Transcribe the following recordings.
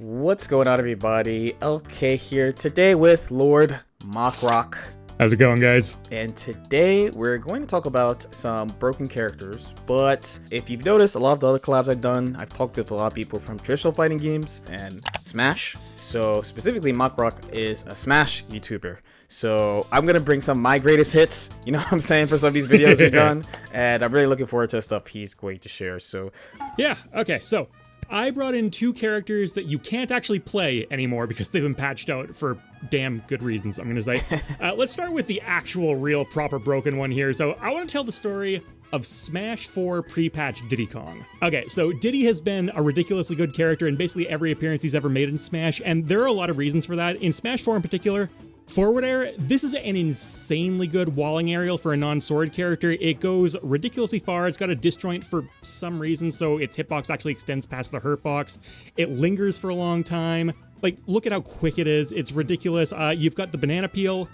What's going on, everybody? LK here today with Lord Mockrock. How's it going, guys? And today we're going to talk about some broken characters. But if you've noticed, a lot of the other collabs I've done, I've talked with a lot of people from traditional fighting games and Smash. So specifically, Mockrock is a Smash YouTuber. So I'm going to bring some of my greatest hits, you know what I'm saying, for some of these videos we've done. And I'm really looking forward to the stuff he's going to share. So yeah, okay, so I brought in two characters that you can't actually play anymore because they've been patched out for damn good reasons, I'm gonna say. Let's start with the actual, real, proper broken one here. So I want to tell the story of Smash 4 pre-patch Diddy Kong. Okay, so Diddy has been a ridiculously good character in basically every appearance he's ever made in Smash, and there are a lot of reasons for that. In Smash 4 in particular, forward air, this is an insanely good walling aerial for a non-sword character. It goes ridiculously far. It's got a disjoint for some reason, so its hitbox actually extends past the hurt box. It lingers for a long time. Like, look at how quick it is. It's ridiculous. You've got the banana peel.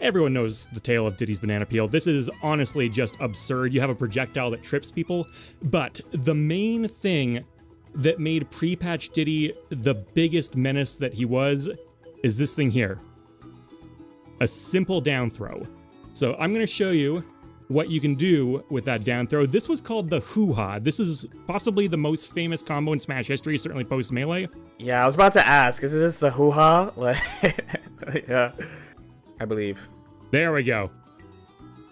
Everyone knows the tale of Diddy's banana peel. This is honestly just absurd. You have a projectile that trips people. But the main thing that made pre-patch Diddy the biggest menace that he was is this thing here. A simple down throw. So I'm going to show you what you can do with that down throw. This was called the hoo-ha. This is possibly the most famous combo in Smash history, certainly post-Melee. yeah, I was about to ask, is this the hoo-ha? Yeah, I believe. There we go.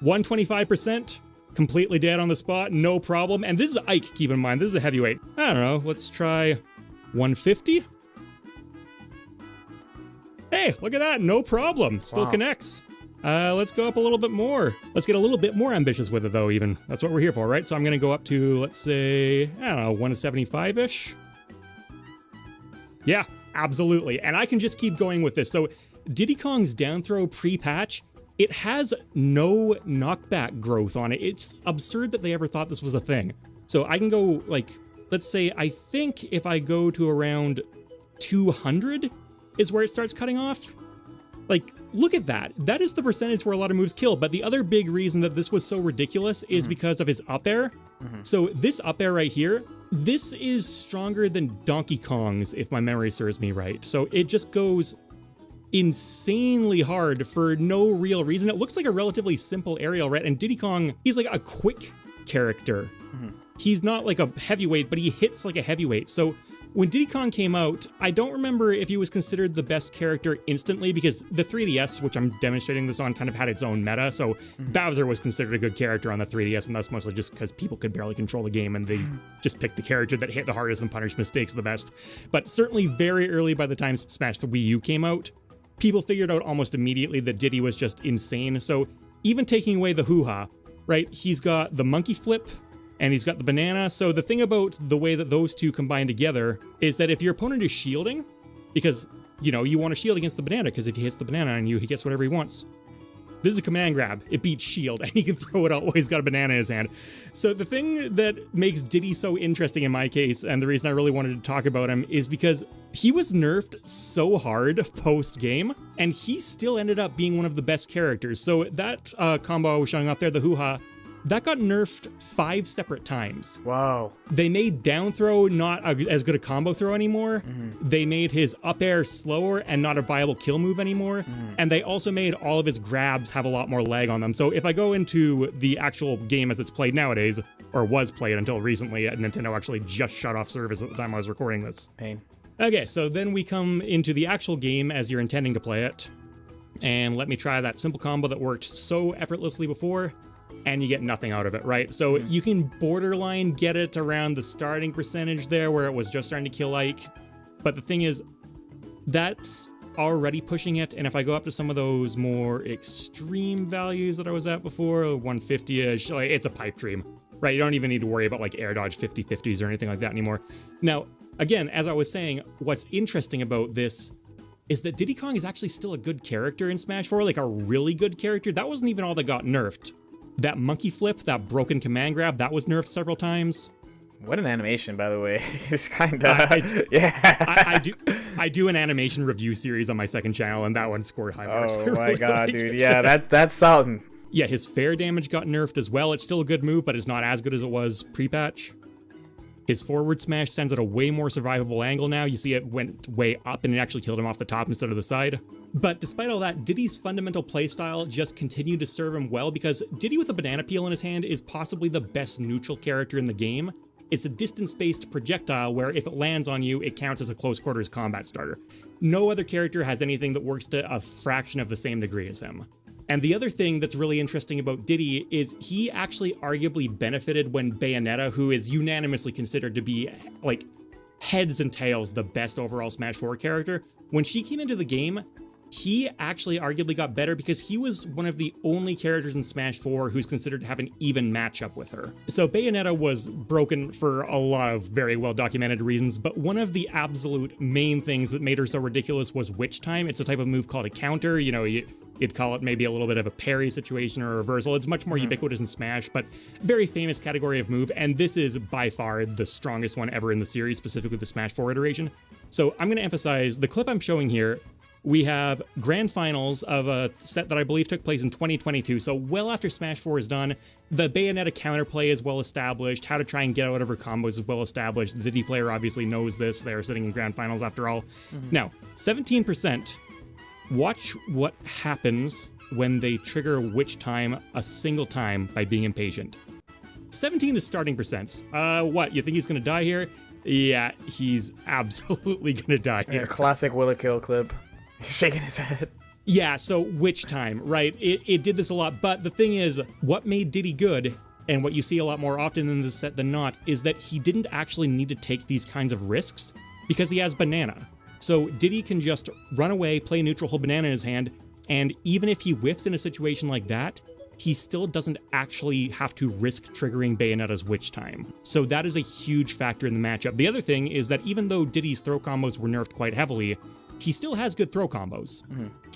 125%, completely dead on the spot, no problem. And this is Ike, keep in mind. This is a heavyweight. I don't know, let's try 150. Hey, look at that, no problem, still connects. Let's go up a little bit more. Let's get a little bit more ambitious with it though, even. That's what we're here for, right? So I'm gonna go up to, let's say, I don't know, 175-ish. Yeah, absolutely, and I can just keep going with this. So Diddy Kong's down throw pre-patch, it has no knockback growth on it. It's absurd that they ever thought this was a thing. So I can go, like, let's say, I think if I go to around 200, is where it starts cutting off. Like, look at that. That is the percentage where a lot of moves kill. But the other big reason that this was so ridiculous is because of his up air. So this up air right here, this is stronger than Donkey Kong's, if my memory serves me right. So it just goes insanely hard for no real reason. It looks like a relatively simple aerial, right? And Diddy Kong, he's like a quick character. He's not like a heavyweight, but he hits like a heavyweight. So when Diddy Kong came out, I don't remember if he was considered the best character instantly because the 3DS, which I'm demonstrating this on, kind of had its own meta. So Bowser was considered a good character on the 3DS, and that's mostly just because people could barely control the game and they just picked the character that hit the hardest and punished mistakes the best. But certainly very early by the time Smash the Wii U came out, people figured out almost immediately that Diddy was just insane. So even taking away the hoo-ha, right, he's got the monkey flip, and he's got the banana. So the thing about the way that those two combine together is that if your opponent is shielding, because, you know, you want to shield against the banana, because if he hits the banana on you, he gets whatever he wants. This is a command grab. It beats shield, and he can throw it out while he's got a banana in his hand. So the thing that makes Diddy so interesting in my case, and the reason I really wanted to talk about him, is because he was nerfed so hard post-game, and he still ended up being one of the best characters. So that combo I was showing off there, the hoo-ha, that got nerfed 5 separate times. Wow. They made down throw not as good a combo throw anymore. They made his up air slower and not a viable kill move anymore. And they also made all of his grabs have a lot more lag on them. So if I go into the actual game as it's played nowadays, or was played until recently, Nintendo actually just shut off service at the time I was recording this. Pain. Okay, so then we come into the actual game as you're intending to play it. And let me try that simple combo that worked so effortlessly before. And you get nothing out of it, right? So you can borderline get it around the starting percentage there where it was just starting to kill Ike. But the thing is, that's already pushing it. And if I go up to some of those more extreme values that I was at before, 150-ish, like, it's a pipe dream, right? You don't even need to worry about like air dodge 50-50s or anything like that anymore. Now, again, as I was saying, what's interesting about this is that Diddy Kong is actually still a good character in Smash 4, like a really good character. That wasn't even all that got nerfed. That monkey flip, that broken command grab, that was nerfed several times. What an animation, by the way. It's kind of... yeah. I do an animation review series on my second channel, and that one scored high marks. Oh my god, dude. Yeah, that's something. Yeah, his fair damage got nerfed as well. It's still a good move, but it's not as good as it was pre-patch. His forward smash sends at a way more survivable angle now. You see it went way up and it actually killed him off the top instead of the side. But despite all that, Diddy's fundamental playstyle just continued to serve him well because Diddy with a banana peel in his hand is possibly the best neutral character in the game. It's a distance-based projectile where if it lands on you, it counts as a close quarters combat starter. No other character has anything that works to a fraction of the same degree as him. And the other thing that's really interesting about Diddy is he actually arguably benefited when Bayonetta, who is unanimously considered to be like heads and tails the best overall Smash 4 character, when she came into the game, he actually arguably got better because he was one of the only characters in Smash 4 who's considered to have an even matchup with her. So Bayonetta was broken for a lot of very well documented reasons, but one of the absolute main things that made her so ridiculous was Witch Time. It's a type of move called a counter. You know, you'd call it maybe a little bit of a parry situation or a reversal. It's much more ubiquitous in Smash, but very famous category of move, and this is by far the strongest one ever in the series, specifically the Smash 4 iteration. So I'm going to emphasize the clip I'm showing here. We have grand finals of a set that I believe took place in 2022, so well after Smash 4 is done. The Bayonetta counterplay is well established, how to try and get out of her combos is well established. The Diddy player obviously knows this, they're sitting in grand finals after all. Now, 17%, watch what happens when they trigger Witch Time a single time by being impatient. 17 is starting percents. What, you think he's gonna die here? Yeah, he's absolutely gonna die here. Yeah, classic Will It Kill clip. Shaking his head. Yeah, so Witch Time, right? It did this a lot, but the thing is, what made Diddy good, and what you see a lot more often in this set than not, is that he didn't actually need to take these kinds of risks because he has Banana. So Diddy can just run away, play neutral, hold Banana in his hand, and even if he whiffs in a situation like that, he still doesn't actually have to risk triggering Bayonetta's Witch Time. So that is a huge factor in the matchup. The other thing is that even though Diddy's throw combos were nerfed quite heavily, he still has good throw combos.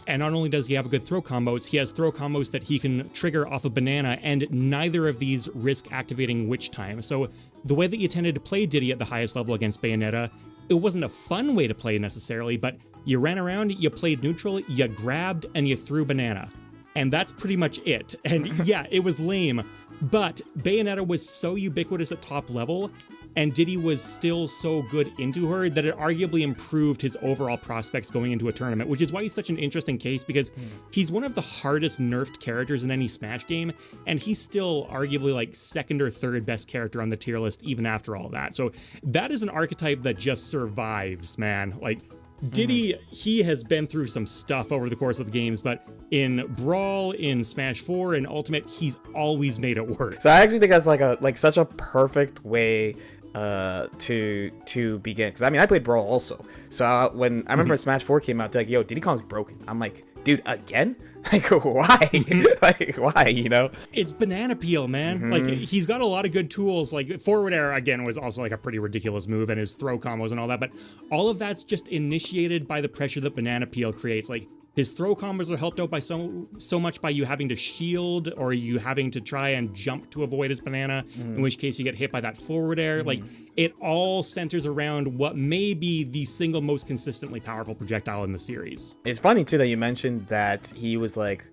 And not only does he have good throw combos, he has throw combos that he can trigger off of Banana, and neither of these risk activating Witch Time. So the way that you tended to play Diddy at the highest level against Bayonetta, it wasn't a fun way to play necessarily, but you ran around, you played neutral, you grabbed, and you threw Banana. And that's pretty much it. And yeah, it was lame, but Bayonetta was so ubiquitous at top level, and Diddy was still so good into her that it arguably improved his overall prospects going into a tournament, which is why he's such an interesting case, because he's one of the hardest nerfed characters in any Smash game, and he's still arguably like second or third best character on the tier list even after all that. So that is an archetype that just survives, man. Like, Diddy, he has been through some stuff over the course of the games, but in Brawl, in Smash 4, and Ultimate, he's always made it work. So I actually think that's like such a perfect way to begin, because I mean I played Brawl also, so when I remember Smash 4 came out, they're like, yo, Diddy Kong's broken. I'm like, dude, again? Like, why? Like, why, you know? It's banana peel, man. Like, he's got a lot of good tools. Like, forward air, again, was also like a pretty ridiculous move, and his throw combos and all that, but all of that's just initiated by the pressure that banana peel creates. Like, his throw combos are helped out by so much by you having to shield, or you having to try and jump to avoid his banana, in which case you get hit by that forward air. Like, it all centers around what may be the single most consistently powerful projectile in the series. It's funny too that you mentioned that he was like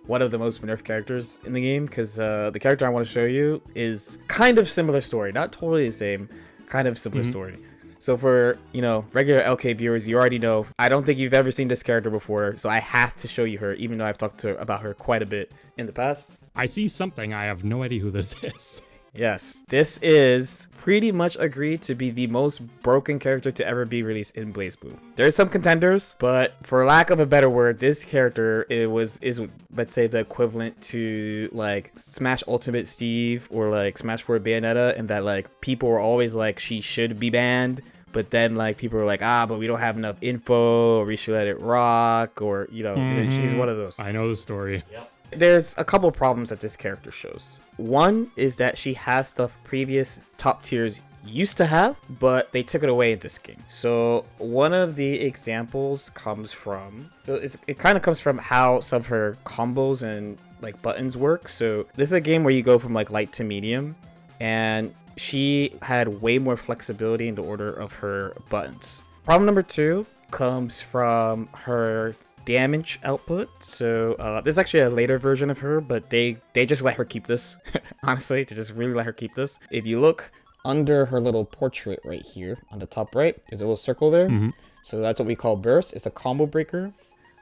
one of the most nerfed characters in the game, because the character I want to show you is kind of similar story, not totally the same, kind of similar story. So for, you know, regular LK viewers, you already know, I don't think you've ever seen this character before, so I have to show you her, even though I've talked about her quite a bit in the past. I see something. I have no idea who this is. Yes, this is pretty much agreed to be the most broken character to ever be released in BlazBlue. There's some contenders, but for lack of a better word, this character is let's say the equivalent to like Smash Ultimate Steve or like Smash 4 Bayonetta, and that like people were always like she should be banned, but then like people were like, but we don't have enough info, or we should let it rock, or you know, she's one of those. I know the story. Yep. There's a couple problems that this character shows. One is that she has stuff previous top tiers used to have, but they took it away in this game. So one of the examples comes from, it kind of comes from how some of her combos and like buttons work. So this is a game where you go from like light to medium, and she had way more flexibility in the order of her buttons. Problem number two comes from her damage output. So this is actually a later version of her, but they just let her keep this. Honestly, they just really let her keep this. If you look under her little portrait right here on the top right, there's a little circle there. So that's what we call burst. It's a combo breaker,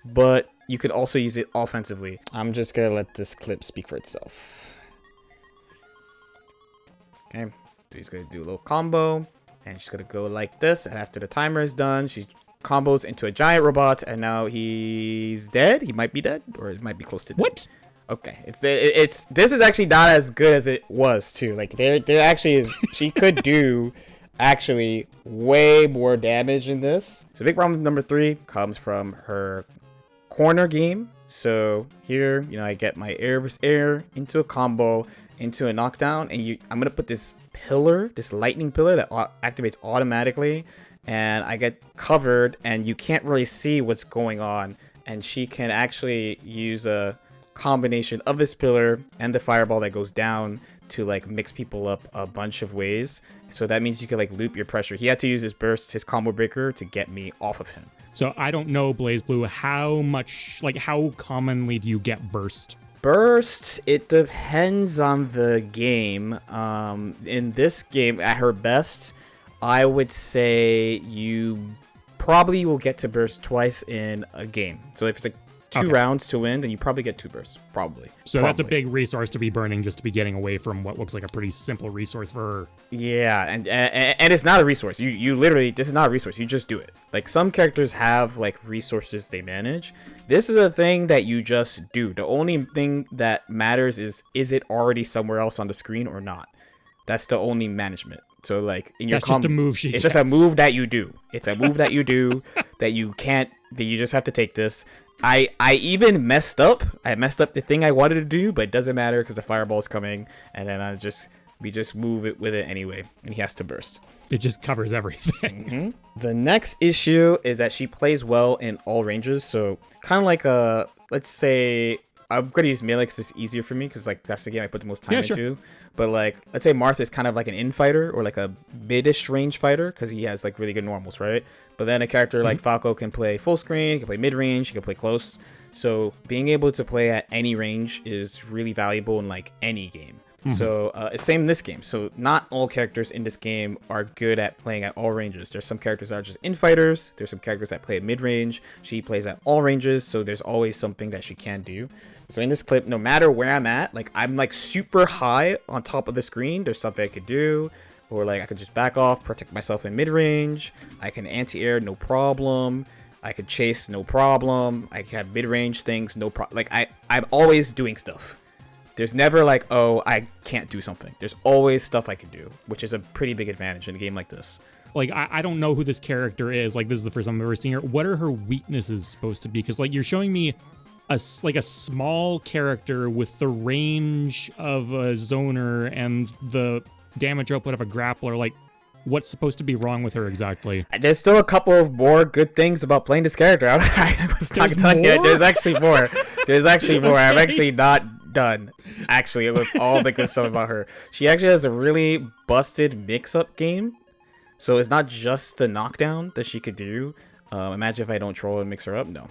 but you could also use it offensively. I'm just gonna let this clip speak for itself. Okay, so he's gonna do a little combo, and she's gonna go like this, and after the timer is done, she combos into a giant robot, and now he's dead. He might be dead, or it might be close to dead. What? Okay, this is actually not as good as it was too. Like there actually is, she could do actually way more damage in this. So big problem number 3 comes from her corner game. So here, you know, I get my air versus air into a combo, into a knockdown, and I'm gonna put this pillar, this lightning pillar that activates automatically, and I get covered, and you can't really see what's going on. And she can actually use a combination of this pillar and the fireball that goes down to like mix people up a bunch of ways. So that means you can like loop your pressure. He had to use his burst, his combo breaker, to get me off of him. So I don't know, BlazBlue, how commonly do you get burst? Burst, it depends on the game. In this game, at her best, I would say you probably will get to burst twice in a game. So if it's like 2 rounds to win, then you probably get 2 bursts, probably. So that's a big resource to be burning just to be getting away from what looks like a pretty simple resource for her. Yeah, and it's not a resource. You literally, this is not a resource. You just do it. Like some characters have like resources they manage. This is a thing that you just do. The only thing that matters is it already somewhere else on the screen or not? That's the only management. So like in your that's just a move she it's gets. just a move that you do. It's a move that you do that you just have to take this. I even messed up. I messed up the thing I wanted to do, but it doesn't matter because the fireball's coming, and then we just move it with it anyway, and he has to burst. It just covers everything. The next issue is that she plays well in all ranges. So kind of like let's say I'm gonna use melee because it's easier for me because like that's the game I put the most time into. But like let's say Martha's kind of like an in fighter or like a mid-ish range fighter because he has like really good normals, right? But then a character like Falco can play full screen, he can play mid range, he can play close. So being able to play at any range is really valuable in like any game. So it's same in this game. So not all characters in this game are good at playing at all ranges. There's some characters that are just infighters. There's some characters that play at mid-range. She plays at all ranges, so there's always something that she can do. So in this clip, no matter where I'm at, like I'm like super high on top of the screen, there's something I could do. Or like I could just back off, protect myself in mid-range. I can anti-air, no problem. I could chase, no problem. I can have mid-range things, no problem. Like I'm always doing stuff. There's never like, oh, I can't do something. There's always stuff I can do, which is a pretty big advantage in a game like this. Like, I don't know who this character is. Like, this is the first time I've ever seen her. What are her weaknesses supposed to be? Because, like, you're showing me a small character with the range of a zoner and the damage output of a grappler. Like, what's supposed to be wrong with her exactly? There's still a couple of more good things about playing this character. I was not telling you. There's actually more. There's actually more. I'm actually not done actually with all the good stuff about her. She actually has a really busted mix-up game, so it's not just the knockdown that she could do. Imagine if I don't troll and mix her up. No.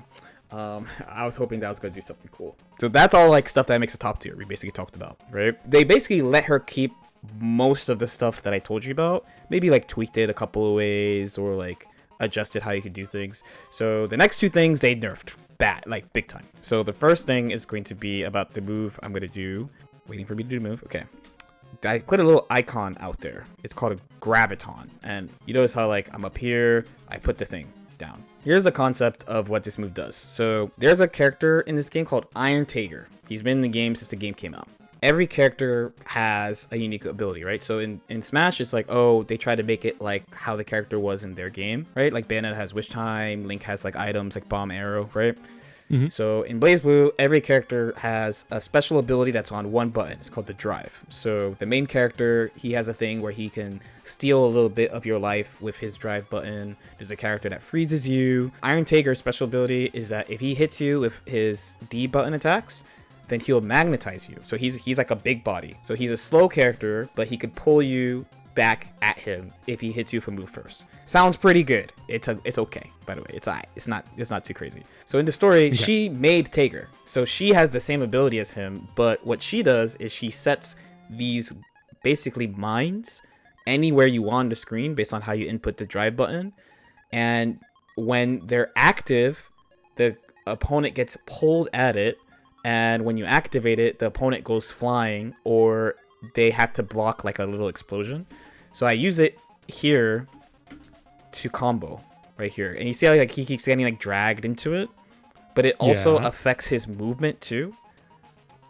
I was hoping that I was gonna do something cool. So that's all like stuff that makes a top tier we basically talked about, right? They basically let her keep most of the stuff that I told you about, maybe like tweaked it a couple of ways or like adjusted how you could do things. So the next 2 things they nerfed bad, like big time. So the first thing is going to be about the move I'm going to do. Waiting for me to do the move. Okay. I put a little icon out there. It's called a graviton. And you notice how like I'm up here, I put the thing down. Here's the concept of what this move does. So there's a character in this game called Iron Tiger. He's been in the game since the game came out. Every character has a unique ability, right? So in Smash, it's like, oh, they try to make it like how the character was in their game, right? Like Bayonetta has Wish Time, Link has like items like Bomb Arrow, right? So in BlazBlue, every character has a special ability that's on one button. It's called the drive. So the main character, he has a thing where he can steal a little bit of your life with his drive button. There's a character that freezes you. Iron Tiger's special ability is that if he hits you with his D button attacks, then he'll magnetize you. So he's like a big body. So he's a slow character, but he could pull you back at him if he hits you for move first. Sounds pretty good. It's okay, by the way. It's alright. It's not too crazy. So in the story, she made Tiger. So she has the same ability as him, but what she does is she sets these basically mines anywhere you want on the screen based on how you input the drive button. And when they're active, the opponent gets pulled at it. And when you activate it, the opponent goes flying, or they have to block like a little explosion. So I use it here to combo right here. And you see how like he keeps getting like dragged into it, but it also affects his movement too.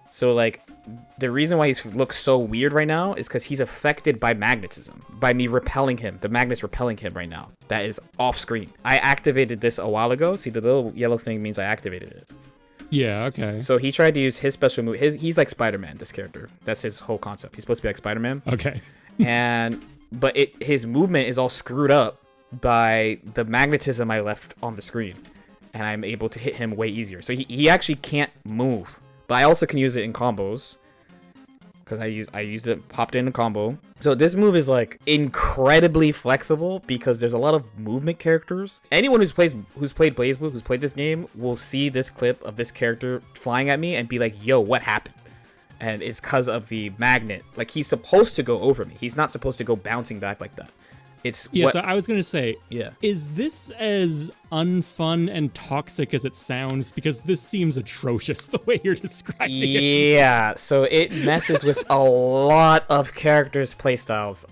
So like the reason why he looks so weird right now is because he's affected by magnetism, by me repelling him. The magnet's repelling him right now. That is off screen. I activated this a while ago. See, the little yellow thing means I activated it. Yeah, okay. So he tried to use his special move. He's like Spider-Man, this character. That's his whole concept. He's supposed to be like Spider-Man. Okay. But his movement is all screwed up by the magnetism I left on the screen. And I'm able to hit him way easier. So he actually can't move. But I also can use it in combos. Because I used it, popped in a combo. So this move is like incredibly flexible because there's a lot of movement characters. Anyone who's played BlazBlue, who's played this game, will see this clip of this character flying at me and be like, yo, what happened? And it's because of the magnet. Like, he's supposed to go over me. He's not supposed to go bouncing back like that. So I was going to say, is this as unfun and toxic as it sounds? Because this seems atrocious the way you're describing it. Yeah, so it messes with a lot of characters' playstyles.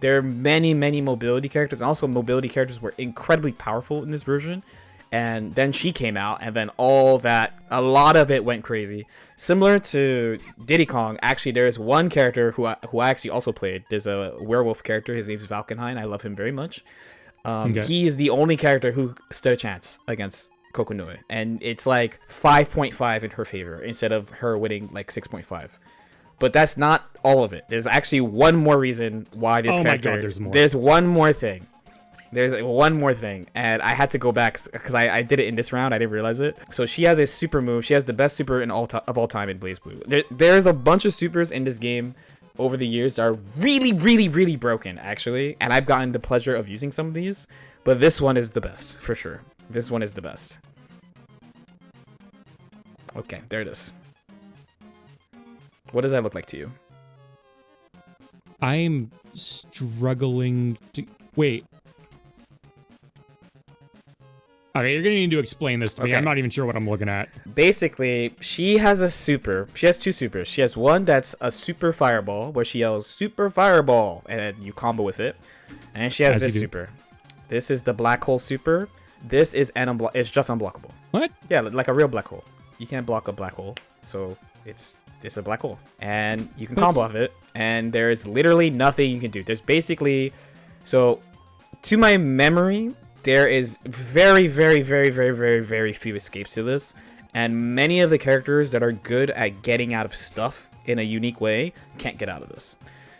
There are many, many mobility characters, and also mobility characters were incredibly powerful in this version. And then she came out, and then a lot of it went crazy. Similar to Diddy Kong, actually, there is one character who I actually also played. There's a werewolf character. His name's Valkenhayn. I love him very much. He is the only character who stood a chance against Kokonoe. And it's like 5.5 in her favor instead of her winning like 6.5. But that's not all of it. There's actually one more reason why this character... Oh my god, there's more. There's one more thing. There's one more thing, and I had to go back because I did it in this round. I didn't realize it. So she has a super move. She has the best super of all time in BlazBlue. There's a bunch of supers in this game over the years that are really, really, really broken, actually. And I've gotten the pleasure of using some of these, but this one is the best, for sure. This one is the best. Okay, there it is. What does that look like to you? I'm struggling to... Wait. Okay, you're going to need to explain this to me. I'm not even sure what I'm looking at. Basically, she has a super. She has two supers. She has one that's a super fireball, where she yells, super fireball, and you combo with it. And she has this super. This is the black hole super. This is it's just unblockable. What? Yeah, like a real black hole. You can't block a black hole, so it's a black hole. And you can combo off it, and there's literally nothing you can do. There's basically... So, to my memory... There is very, very, very, very, very, very few escapes to this, and many of the characters that are good at getting out of stuff in a unique way can't get out of this.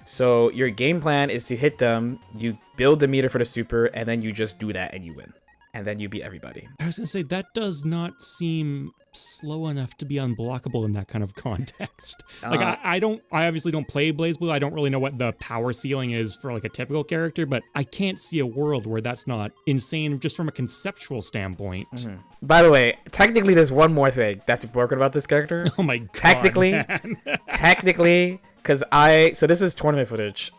So your game plan is to hit them, you build the meter for the super, and then you just do that and you win. And then you beat everybody. I was going to say, that does not seem slow enough to be unblockable in that kind of context. Like, I obviously don't play BlazBlue. I don't really know what the power ceiling is for like a typical character, but I can't see a world where that's not insane just from a conceptual standpoint. Mm-hmm. By the way, technically there's one more thing that's broken about this character. Oh my god. Technically, because so this is tournament footage.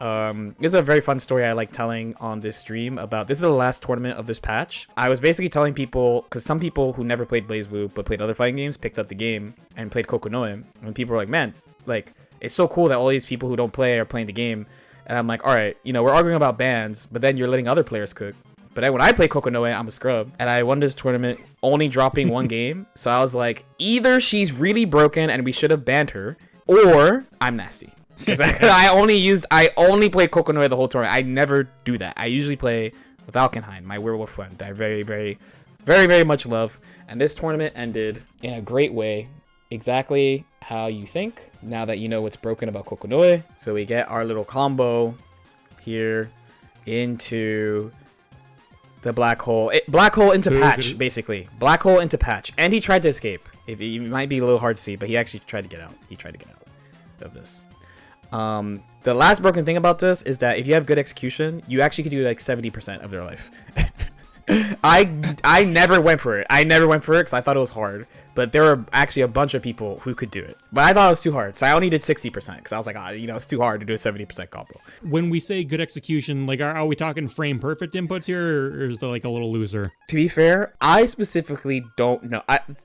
This is a very fun story I like telling on this stream about. This is the last tournament of this patch. I was basically telling people, because some people who never played BlazBlue but played other fighting games picked up the game and played Kokonoe, and people were like, man, like, it's so cool that all these people who don't play are playing the game. And I'm like, all right, we're arguing about bans, but then you're letting other players cook. But then when I play Kokonoe, I'm a scrub, and I won this tournament only dropping one game. So I was like, either she's really broken and we should have banned her, or I'm nasty. Because I only play Kokonoe the whole tournament. I never do that. I usually play Valkenhayn, my werewolf friend, that I very, very, very, very much love. And this tournament ended in a great way, exactly how you think, now that you know what's broken about Kokonoe. So we get our little combo here into the black hole. Black hole into patch, basically. Black hole into patch. And he tried to escape. It might be a little hard to see, but he actually tried to get out. He tried to get out of this. The last broken thing about this is that if you have good execution, you actually could do like 70% of their life. I never went for it. I never went for it because I thought it was hard. But there were actually a bunch of people who could do it. But I thought it was too hard. So I only did 60% because I was like, it's too hard to do a 70% combo. When we say good execution, like, are we talking frame perfect inputs here, or is there like a little looser? To be fair, I specifically don't know.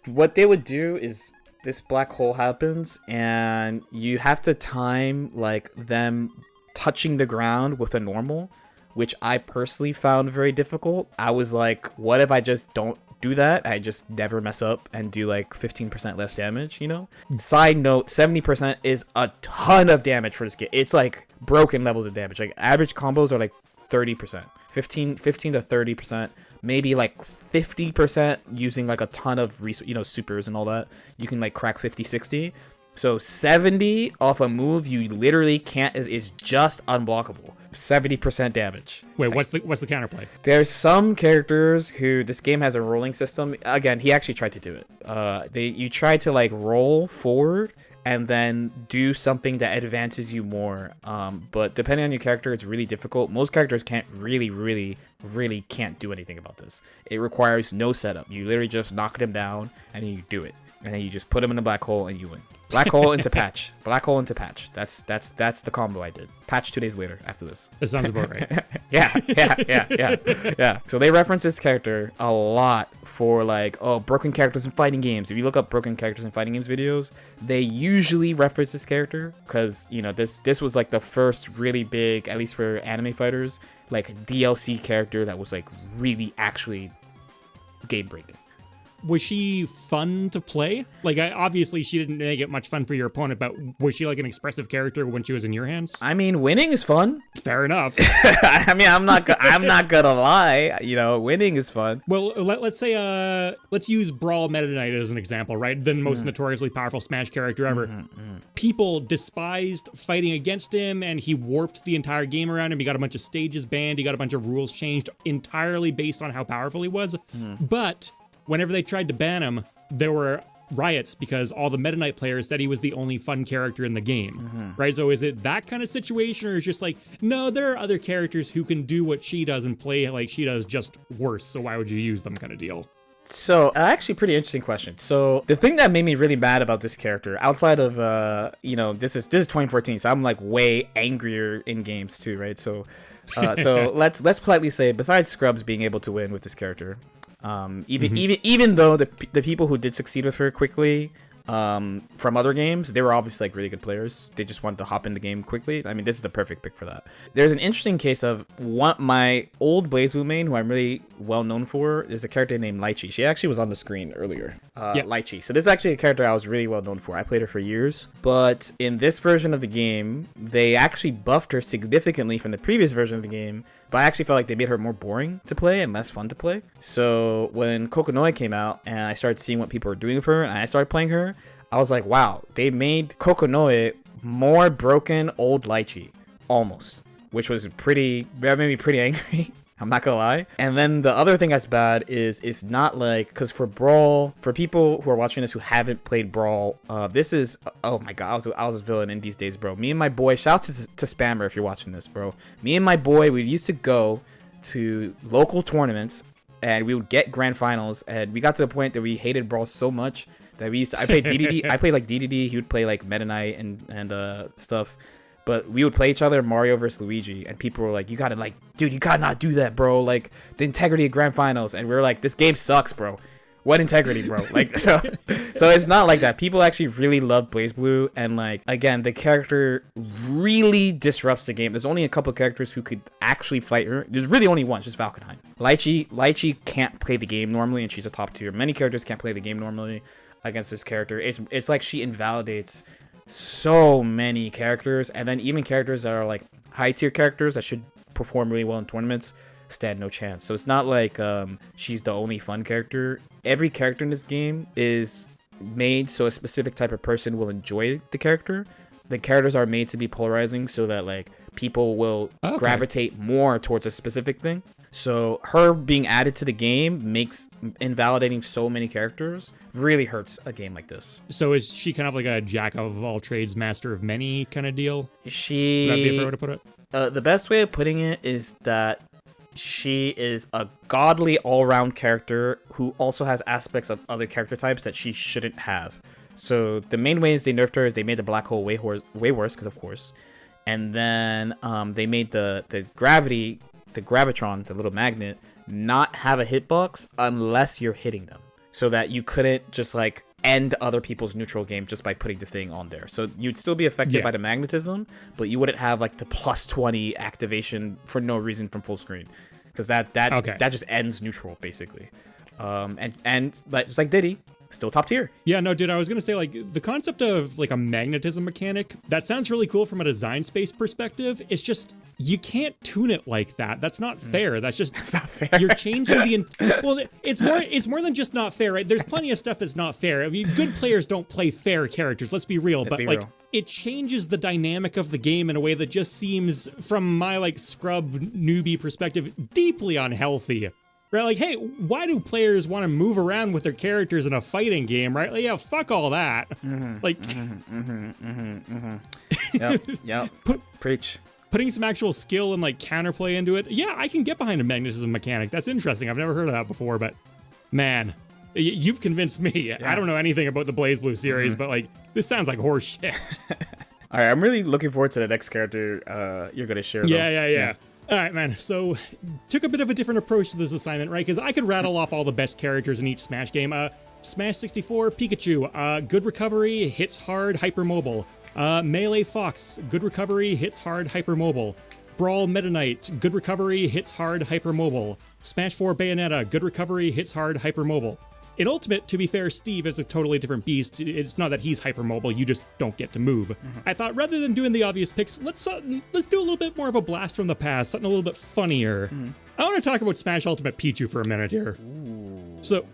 What they would do is this black hole happens and you have to time like them touching the ground with a normal, which I personally found very difficult. I was like, what if I just don't do that? I just never mess up and do like 15% less damage, Side note, 70% is a ton of damage for this game. It's like broken levels of damage. Like average combos are like 30%, 15 to 30%, maybe like 50% using like a ton of supers and all that. You can like crack 50, 60. So 70 off a move you literally can't is just unblockable. 70% damage. Wait, what's the counterplay? There's some characters who this game has a rolling system. Again, he actually tried to do it. You try to like roll forward and then do something that advances you more. But depending on your character, it's really difficult. Most characters can't really can't do anything about this. It requires no setup. You literally just knock them down and then you do it. And then you just put them in a black hole and you win. Black hole into patch. Black hole into patch. That's the combo I did. Patch 2 days later after this. That sounds about right. Yeah. So they reference this character a lot for like, broken characters in fighting games. If you look up broken characters in fighting games videos, they usually reference this character because, this was like the first really big, at least for anime fighters, like DLC character that was like really actually game breaking. Was she fun to play? Like, obviously she didn't make it much fun for your opponent, but was she like an expressive character when she was in your hands? I mean, winning is fun. Fair enough. I mean, I'm not gonna lie. Winning is fun. Well, let's say, let's use Brawl Meta Knight as an example, right? The most notoriously powerful Smash character ever. People despised fighting against him, and he warped the entire game around him. He got a bunch of stages banned. He got a bunch of rules changed entirely based on how powerful he was. But whenever they tried to ban him, there were riots because all the Meta Knight players said he was the only fun character in the game, right? So is it that kind of situation, or is just like, no, there are other characters who can do what she does and play like she does, just worse, so why would you use them kind of deal? So, actually pretty interesting question. So, the thing that made me really mad about this character, outside of, this is 2014, so I'm like way angrier in games too, right? So, let's politely say, besides Scrubs being able to win with this character, even though the people who did succeed with her quickly from other games, they were obviously like really good players. They just wanted to hop in the game quickly. I mean, this is the perfect pick for that. There's an interesting case of my old BlazBlue main, who I'm really well known for, is a character named Lychee. She actually was on the screen earlier. Lychee. So this is actually a character I was really well known for. I played her for years, but in this version of the game, they actually buffed her significantly from the previous version of the game. But I actually felt like they made her more boring to play and less fun to play. So when Kokonoe came out and I started seeing what people were doing with her and I started playing her, I was like, wow, they made Kokonoe more broken old Lychee, almost, which was that made me pretty angry. I'm not gonna lie. And then the other thing that's bad is it's not like, because for Brawl, for people who are watching this who haven't played Brawl, this is, oh my god, I was a villain in these days, bro. Me and my boy, shout out to Spammer if you're watching this, bro. Me and my boy, we used to go to local tournaments and we would get grand finals, and we got to the point that we hated Brawl so much that I played DDD, I played like DDD, he would play like Meta Knight and stuff. But we would play each other Mario versus Luigi, and people were like, you gotta not do that, bro. Like, the integrity of grand finals. And we were like, this game sucks, bro. What integrity, bro? Like, so it's not like that. People actually really love BlazBlue, and like, again, the character really disrupts the game. There's only a couple of characters who could actually fight her. There's really only one, just Valkenheim. Lychee can't play the game normally, and she's a top tier. Many characters can't play the game normally against this character. It's like she invalidates so many characters, and then even characters that are like high tier characters that should perform really well in tournaments stand no chance. So it's not like she's the only fun character. Every character in this game is made so a specific type of person will enjoy the character. The characters are made to be polarizing so that like people will gravitate more towards a specific thing. So her being added to the game makes invalidating so many characters really hurts a game like this. So is she kind of like a jack of all trades, master of many kind of deal? Would that She be a fair way to put it? The best way of putting it is that she is a godly all-round character who also has aspects of other character types that she shouldn't have. So the main ways they nerfed her is they made the black hole way worse, because of course, and then they made the gravitron, the little magnet, not have a hitbox unless you're hitting them, so that you couldn't just like end other people's neutral game just by putting the thing on there. So you'd still be affected by the magnetism, but you wouldn't have like the plus 20 activation for no reason from full screen, because that just ends neutral basically. And just like Diddy, still top tier. Yeah, no, dude, I was gonna say, like, the concept of like a magnetism mechanic, that sounds really cool from a design space perspective. It's just, you can't tune it like that. That's not fair. That's just, it's not fair. You're changing well, it's more than just not fair, right? There's plenty of stuff that's not fair. I mean, good players don't play fair characters, let's be real. It changes the dynamic of the game in a way that just seems, from my like scrub newbie perspective, deeply unhealthy. Right, like, hey, why do players want to move around with their characters in a fighting game, right? Like, yeah, fuck all that. Yep. Preach. Putting some actual skill and like counterplay into it. Yeah, I can get behind a magnetism mechanic. That's interesting. I've never heard of that before, but man, you've convinced me. Yeah. I don't know anything about the BlazBlue series, but like, this sounds like horse shit. All right, I'm really looking forward to the next character you're gonna share. Yeah. All right, man, so took a bit of a different approach to this assignment, right? Because I could rattle off all the best characters in each Smash game. Smash 64, Pikachu, good recovery, hits hard, hypermobile. Melee Fox, good recovery, hits hard, hypermobile. Brawl Meta Knight, good recovery, hits hard, hypermobile. Smash 4 Bayonetta, good recovery, hits hard, hypermobile. In Ultimate, to be fair, Steve is a totally different beast. It's not that he's hypermobile, you just don't get to move. I thought rather than doing the obvious picks, let's do a little bit more of a blast from the past, something a little bit funnier. I want to talk about Smash Ultimate Pichu for a minute here. So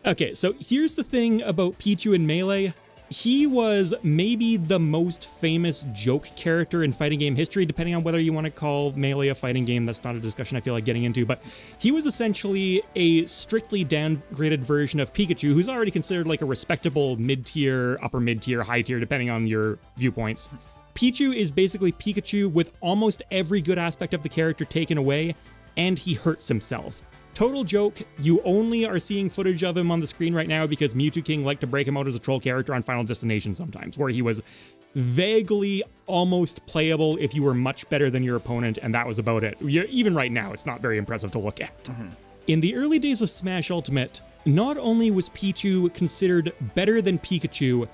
here's the thing about Pichu in Melee. He was maybe the most famous joke character in fighting game history, depending on whether you want to call Melee a fighting game. That's not a discussion I feel like getting into, but he was essentially a strictly downgraded version of Pikachu, who's already considered like a respectable mid-tier, upper mid-tier, high tier, depending on your viewpoints. Pichu is basically Pikachu with almost every good aspect of the character taken away, and he hurts himself. Total joke, you only are seeing footage of him on the screen right now because Mewtwo King liked to break him out as a troll character on Final Destination sometimes, where he was vaguely almost playable if you were much better than your opponent, and that was about it. Even right now, it's not very impressive to look at. In the early days of Smash Ultimate, not only was Pichu considered better than Pikachu,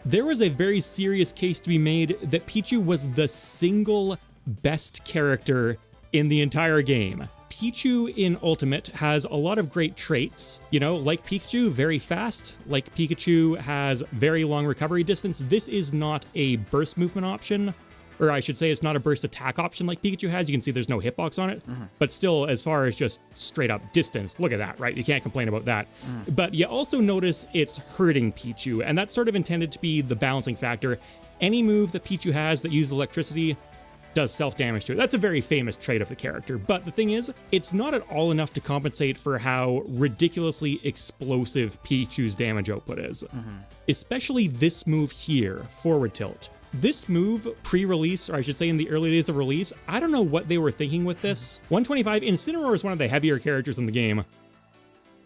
there was a very serious case to be made that Pichu was the single best character in the entire game. Pichu in Ultimate has a lot of great traits, you know, like Pikachu, very fast, like Pikachu has very long recovery distance. This is not a burst movement option, or I should say it's not a burst attack option like Pikachu has. You can see there's no hitbox on it, but still, as far as just straight up distance, look at that, right? You can't complain about that. But you also notice it's hurting Pichu, and that's sort of intended to be the balancing factor. Any move that Pichu has that uses electricity does self-damage to it. That's a very famous trait of the character, but the thing is, it's not at all enough to compensate for how ridiculously explosive Pichu's damage output is. Especially this move here, forward tilt. This move, pre-release, or I should say in the early days of release, I don't know what they were thinking with this. 125, Incineroar is one of the heavier characters in the game.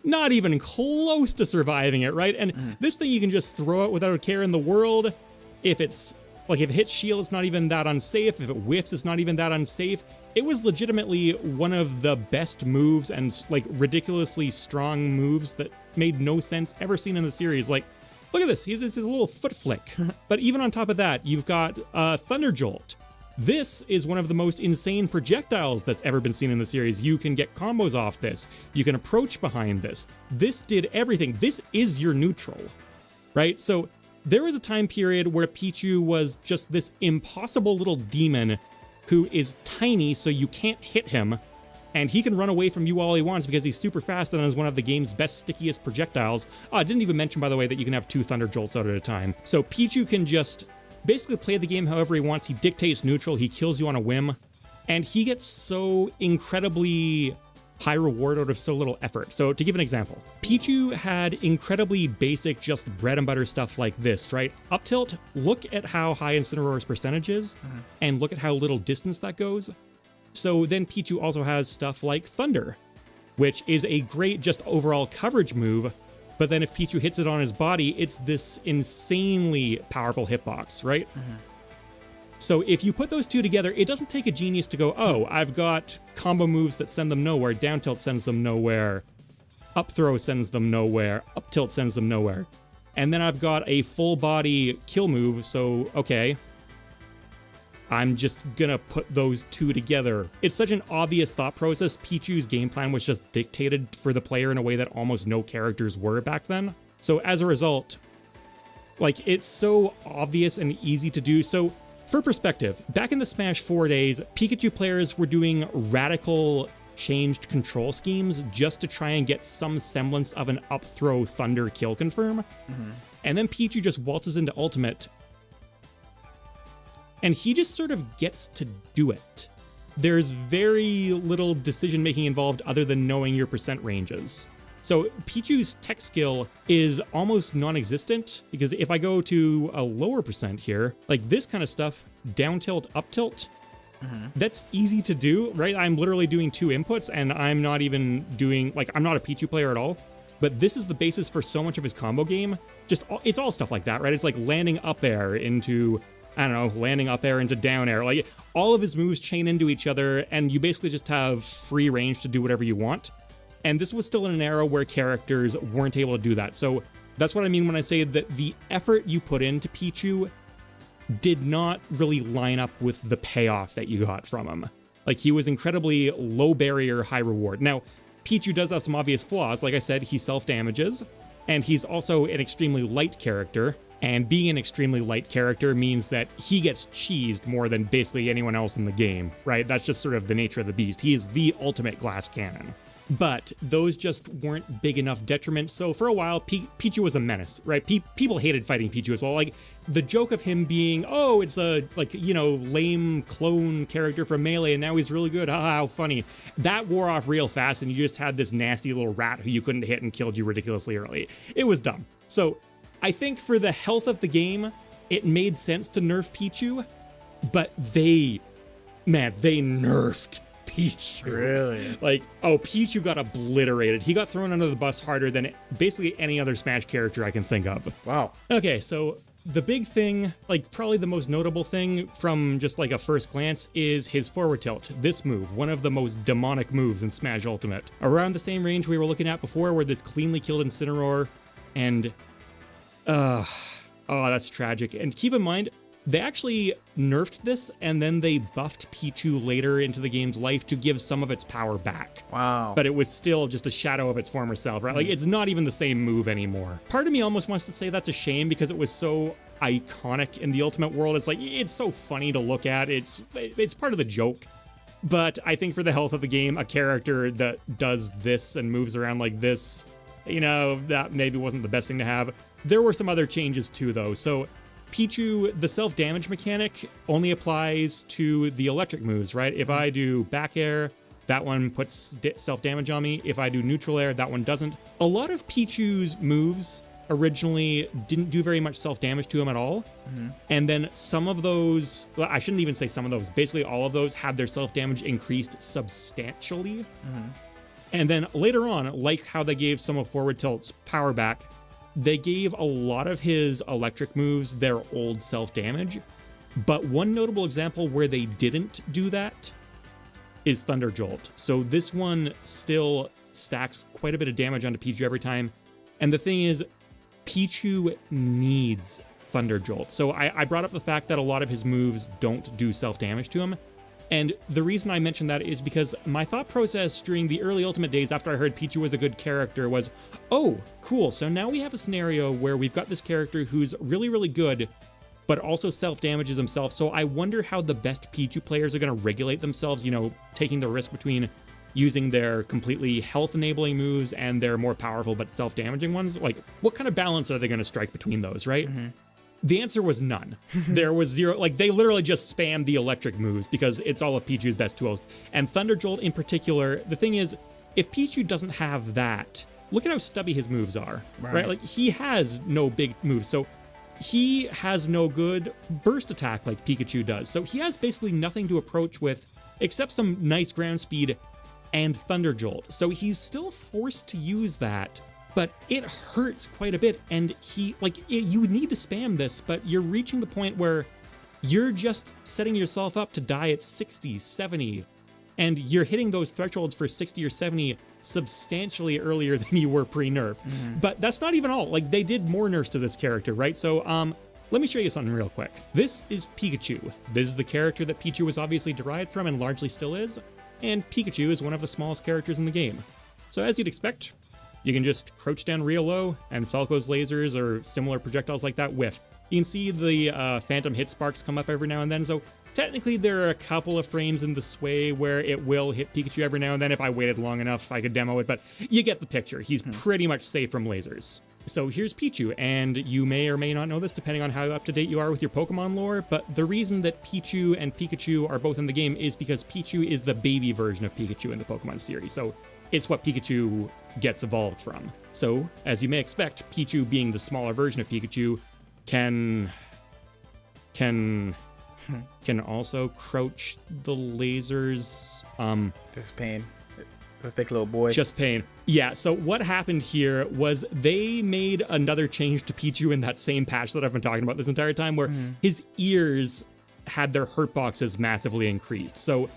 Not even close to surviving it, right? And this thing you can just throw it without a care in the world. If it hits shield, it's not even that unsafe. If it whiffs, it's not even that unsafe. It was legitimately one of the best moves and like ridiculously strong moves that made no sense ever seen in the series. Like, look at this, it's his little foot flick. But even on top of that, you've got Thunder Jolt. This is one of the most insane projectiles that's ever been seen in the series. You can get combos off this. You can approach behind this. This did everything. This is your neutral, right? So there was a time period where Pichu was just this impossible little demon who is tiny, so you can't hit him, and he can run away from you all he wants because he's super fast and is one of the game's best, stickiest projectiles. I didn't even mention, by the way, that you can have 2 Thunder Jolts out at a time. So Pichu can just basically play the game however he wants. He dictates neutral, he kills you on a whim, and he gets so incredibly high reward out of so little effort. So to give an example, Pichu had incredibly basic, just bread and butter stuff like this, right? Up tilt, look at how high Incineroar's percentage is, and look at how little distance that goes. So then Pichu also has stuff like Thunder. which is a great just overall coverage move. But then if Pichu hits it on his body, it's this insanely powerful hitbox, right? So if you put those two together, it doesn't take a genius to go, oh, I've got combo moves that send them nowhere, down tilt sends them nowhere, up throw sends them nowhere, up tilt sends them nowhere. And then I've got a full body kill move, so okay, I'm just gonna put those two together. It's such an obvious thought process. Pichu's game plan was just dictated for the player in a way that almost no characters were back then. So as a result, like, it's so obvious and easy to do. So for perspective, back in the Smash 4 days, Pikachu players were doing radical changed control schemes just to try and get some semblance of an up throw thunder kill confirm. And then Pichu just waltzes into Ultimate, and he just sort of gets to do it. There's very little decision making involved other than knowing your percent ranges. So Pichu's tech skill is almost non-existent, because if I go to a lower percent here, like this kind of stuff, down tilt, up tilt, that's easy to do, right? I'm literally doing two inputs, and I'm not even doing, like, I'm not a Pichu player at all, but this is the basis for so much of his combo game. Just, it's all stuff like that, right? It's like landing up air into, I don't know, landing up air into down air. Like, all of his moves chain into each other, and you basically just have free range to do whatever you want. And this was still in an era where characters weren't able to do that. So that's what I mean when I say that the effort you put into Pichu did not really line up with the payoff that you got from him. Like, he was incredibly low barrier, high reward. Now, Pichu does have some obvious flaws. Like I said, he self-damages, and he's also an extremely light character. And being an extremely light character means that he gets cheesed more than basically anyone else in the game, right? That's just sort of the nature of the beast. He is the ultimate glass cannon. But those just weren't big enough detriments. So for a while, Pichu was a menace, right? People hated fighting Pichu as well. Like, the joke of him being, oh, it's a, like, you know, lame clone character from Melee, and now he's really good. Ah, how funny. That wore off real fast, and you just had this nasty little rat who you couldn't hit and killed you ridiculously early. It was dumb. So I think for the health of the game, it made sense to nerf Pichu, but they nerfed Pichu. Really? Like, oh, Pichu got obliterated. He got thrown under the bus harder than basically any other Smash character I can think of. Wow. Okay, so the big thing, like probably the most notable thing from just like a first glance, is his forward tilt. This move, one of the most demonic moves in Smash Ultimate. Around the same range we were looking at before, where this cleanly killed Incineroar, and oh, that's tragic. And keep in mind, they actually nerfed this, and then they buffed Pichu later into the game's life to give some of its power back. Wow. But it was still just a shadow of its former self, right? Like, it's not even the same move anymore. Part of me almost wants to say that's a shame, because it was so iconic in the Ultimate world. It's like, it's so funny to look at. It's part of the joke. But I think for the health of the game, a character that does this and moves around like this, you know, that maybe wasn't the best thing to have. There were some other changes too, though. So Pichu, the self-damage mechanic only applies to the electric moves, right? If I do back air, that one puts self-damage on me. If I do neutral air, that one doesn't. A lot of Pichu's moves originally didn't do very much self-damage to him at all. And then some of those, well, I shouldn't even say some of those, basically all of those had their self-damage increased substantially. And then later on, like how they gave some of Forward Tilt's power back, they gave a lot of his electric moves their old self-damage. But one notable example where they didn't do that is Thunder Jolt. So this one still stacks quite a bit of damage onto Pichu every time. And the thing is, Pichu needs Thunder Jolt. So I brought up the fact that a lot of his moves don't do self-damage to him. And the reason I mentioned that is because my thought process during the early Ultimate days after I heard Pichu was a good character was, oh, cool, so now we have a scenario where we've got this character who's really, really good, but also self-damages himself. So I wonder how the best Pichu players are going to regulate themselves, you know, taking the risk between using their completely health-enabling moves and their more powerful but self-damaging ones. Like, what kind of balance are they going to strike between those, right? The answer was none. There was zero. Like, they literally just spammed the electric moves because it's all of Pichu's best tools. And Thunder Jolt in particular, the thing is, if Pichu doesn't have that, look at how stubby his moves are, right? Like, he has no big moves. So he has no good burst attack like Pikachu does. So he has basically nothing to approach with except some nice ground speed and Thunder Jolt. So he's still forced to use that, but it hurts quite a bit. And you need to spam this, but you're reaching the point where you're just setting yourself up to die at 60, 70, and you're hitting those thresholds for 60 or 70 substantially earlier than you were pre-nerf. But that's not even all. Like, they did more nerfs to this character, right? So, let me show you something real quick. This is Pikachu. This is the character that Pichu was obviously derived from and largely still is. And Pikachu is one of the smallest characters in the game. So as you'd expect, you can just crouch down real low, and Falco's lasers or similar projectiles like that whiff. You can see the phantom hit sparks come up every now and then, so technically there are a couple of frames in the sway where it will hit Pikachu every now and then. If I waited long enough, I could demo it, but you get the picture. He's pretty much safe from lasers. So here's Pichu, and you may or may not know this depending on how up-to-date you are with your Pokemon lore, but the reason that Pichu and Pikachu are both in the game is because Pichu is the baby version of Pikachu in the Pokemon series, so it's what Pikachu gets evolved from. So, as you may expect, Pichu being the smaller version of Pikachu can also crouch the lasers. Just pain. The thick little boy. Just pain. Yeah, so what happened here was they made another change to Pichu in that same patch that I've been talking about this entire time, where his ears had their hurt boxes massively increased. So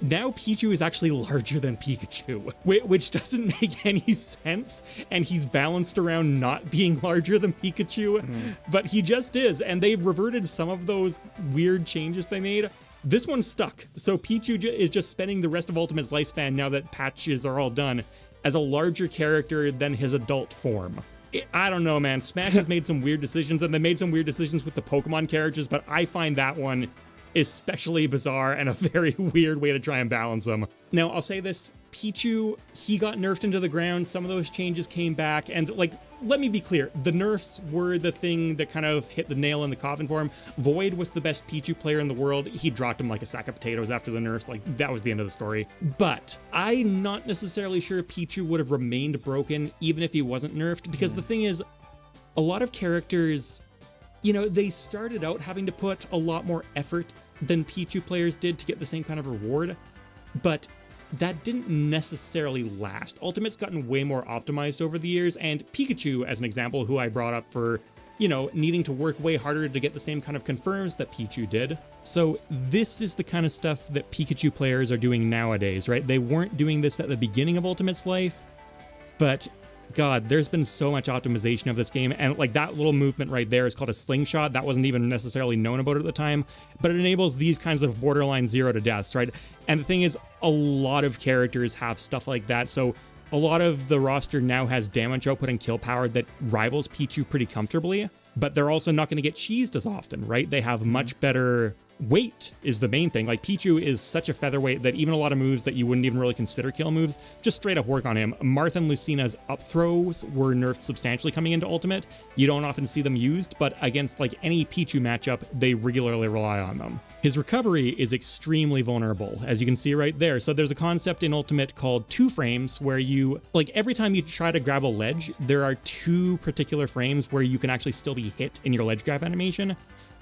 now Pichu is actually larger than Pikachu, which doesn't make any sense, and he's balanced around not being larger than Pikachu, but he just is, and they've reverted some of those weird changes they made. This one stuck, so Pichu is just spending the rest of Ultimate's lifespan, now that patches are all done, as a larger character than his adult form. I don't know, man. Smash has made some weird decisions, and they made some weird decisions with the Pokemon characters, but I find that one especially bizarre and a very weird way to try and balance them. Now, I'll say this, Pichu, he got nerfed into the ground, some of those changes came back, and let me be clear, the nerfs were the thing that kind of hit the nail in the coffin for him. Void was the best Pichu player in the world. He dropped him like a sack of potatoes after the nerfs, that was the end of the story. But I'm not necessarily sure Pichu would have remained broken even if he wasn't nerfed, because the thing is, a lot of characters, they started out having to put a lot more effort than Pichu players did to get the same kind of reward, but that didn't necessarily last. Ultimate's gotten way more optimized over the years, and Pikachu, as an example, who I brought up for, needing to work way harder to get the same kind of confirms that Pichu did. So this is the kind of stuff that Pikachu players are doing nowadays, right? They weren't doing this at the beginning of Ultimate's life, but God, there's been so much optimization of this game, and that little movement right there is called a slingshot. That wasn't even necessarily known about it at the time, but it enables these kinds of borderline 0 to deaths, right? And the thing is, a lot of characters have stuff like that, so a lot of the roster now has damage output and kill power that rivals Pichu pretty comfortably, but they're also not going to get cheesed as often, right? They have much better weight is the main thing. Pichu is such a featherweight that even a lot of moves that you wouldn't even really consider kill moves just straight up work on him. Martha and Lucina's up throws were nerfed substantially coming into Ultimate. You don't often see them used, but against any Pichu matchup, they regularly rely on them. His recovery is extremely vulnerable, as you can see right there. So there's a concept in Ultimate called 2 frames where you, every time you try to grab a ledge, there are 2 particular frames where you can actually still be hit in your ledge grab animation.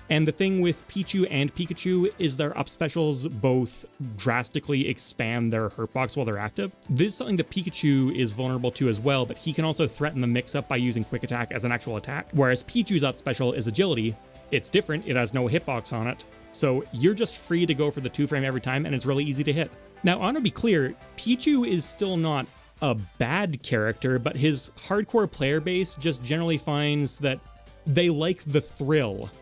And the thing with Pichu and Pikachu is their up specials both drastically expand their hurt box while they're active. This is something that Pikachu is vulnerable to as well, but he can also threaten the mix-up by using Quick Attack as an actual attack, whereas Pichu's up special is Agility. It's different, it has no hitbox on it, so you're just free to go for the 2-frame every time, and it's really easy to hit. Now, I want to be clear, Pichu is still not a bad character, but his hardcore player base just generally finds that they like the thrill.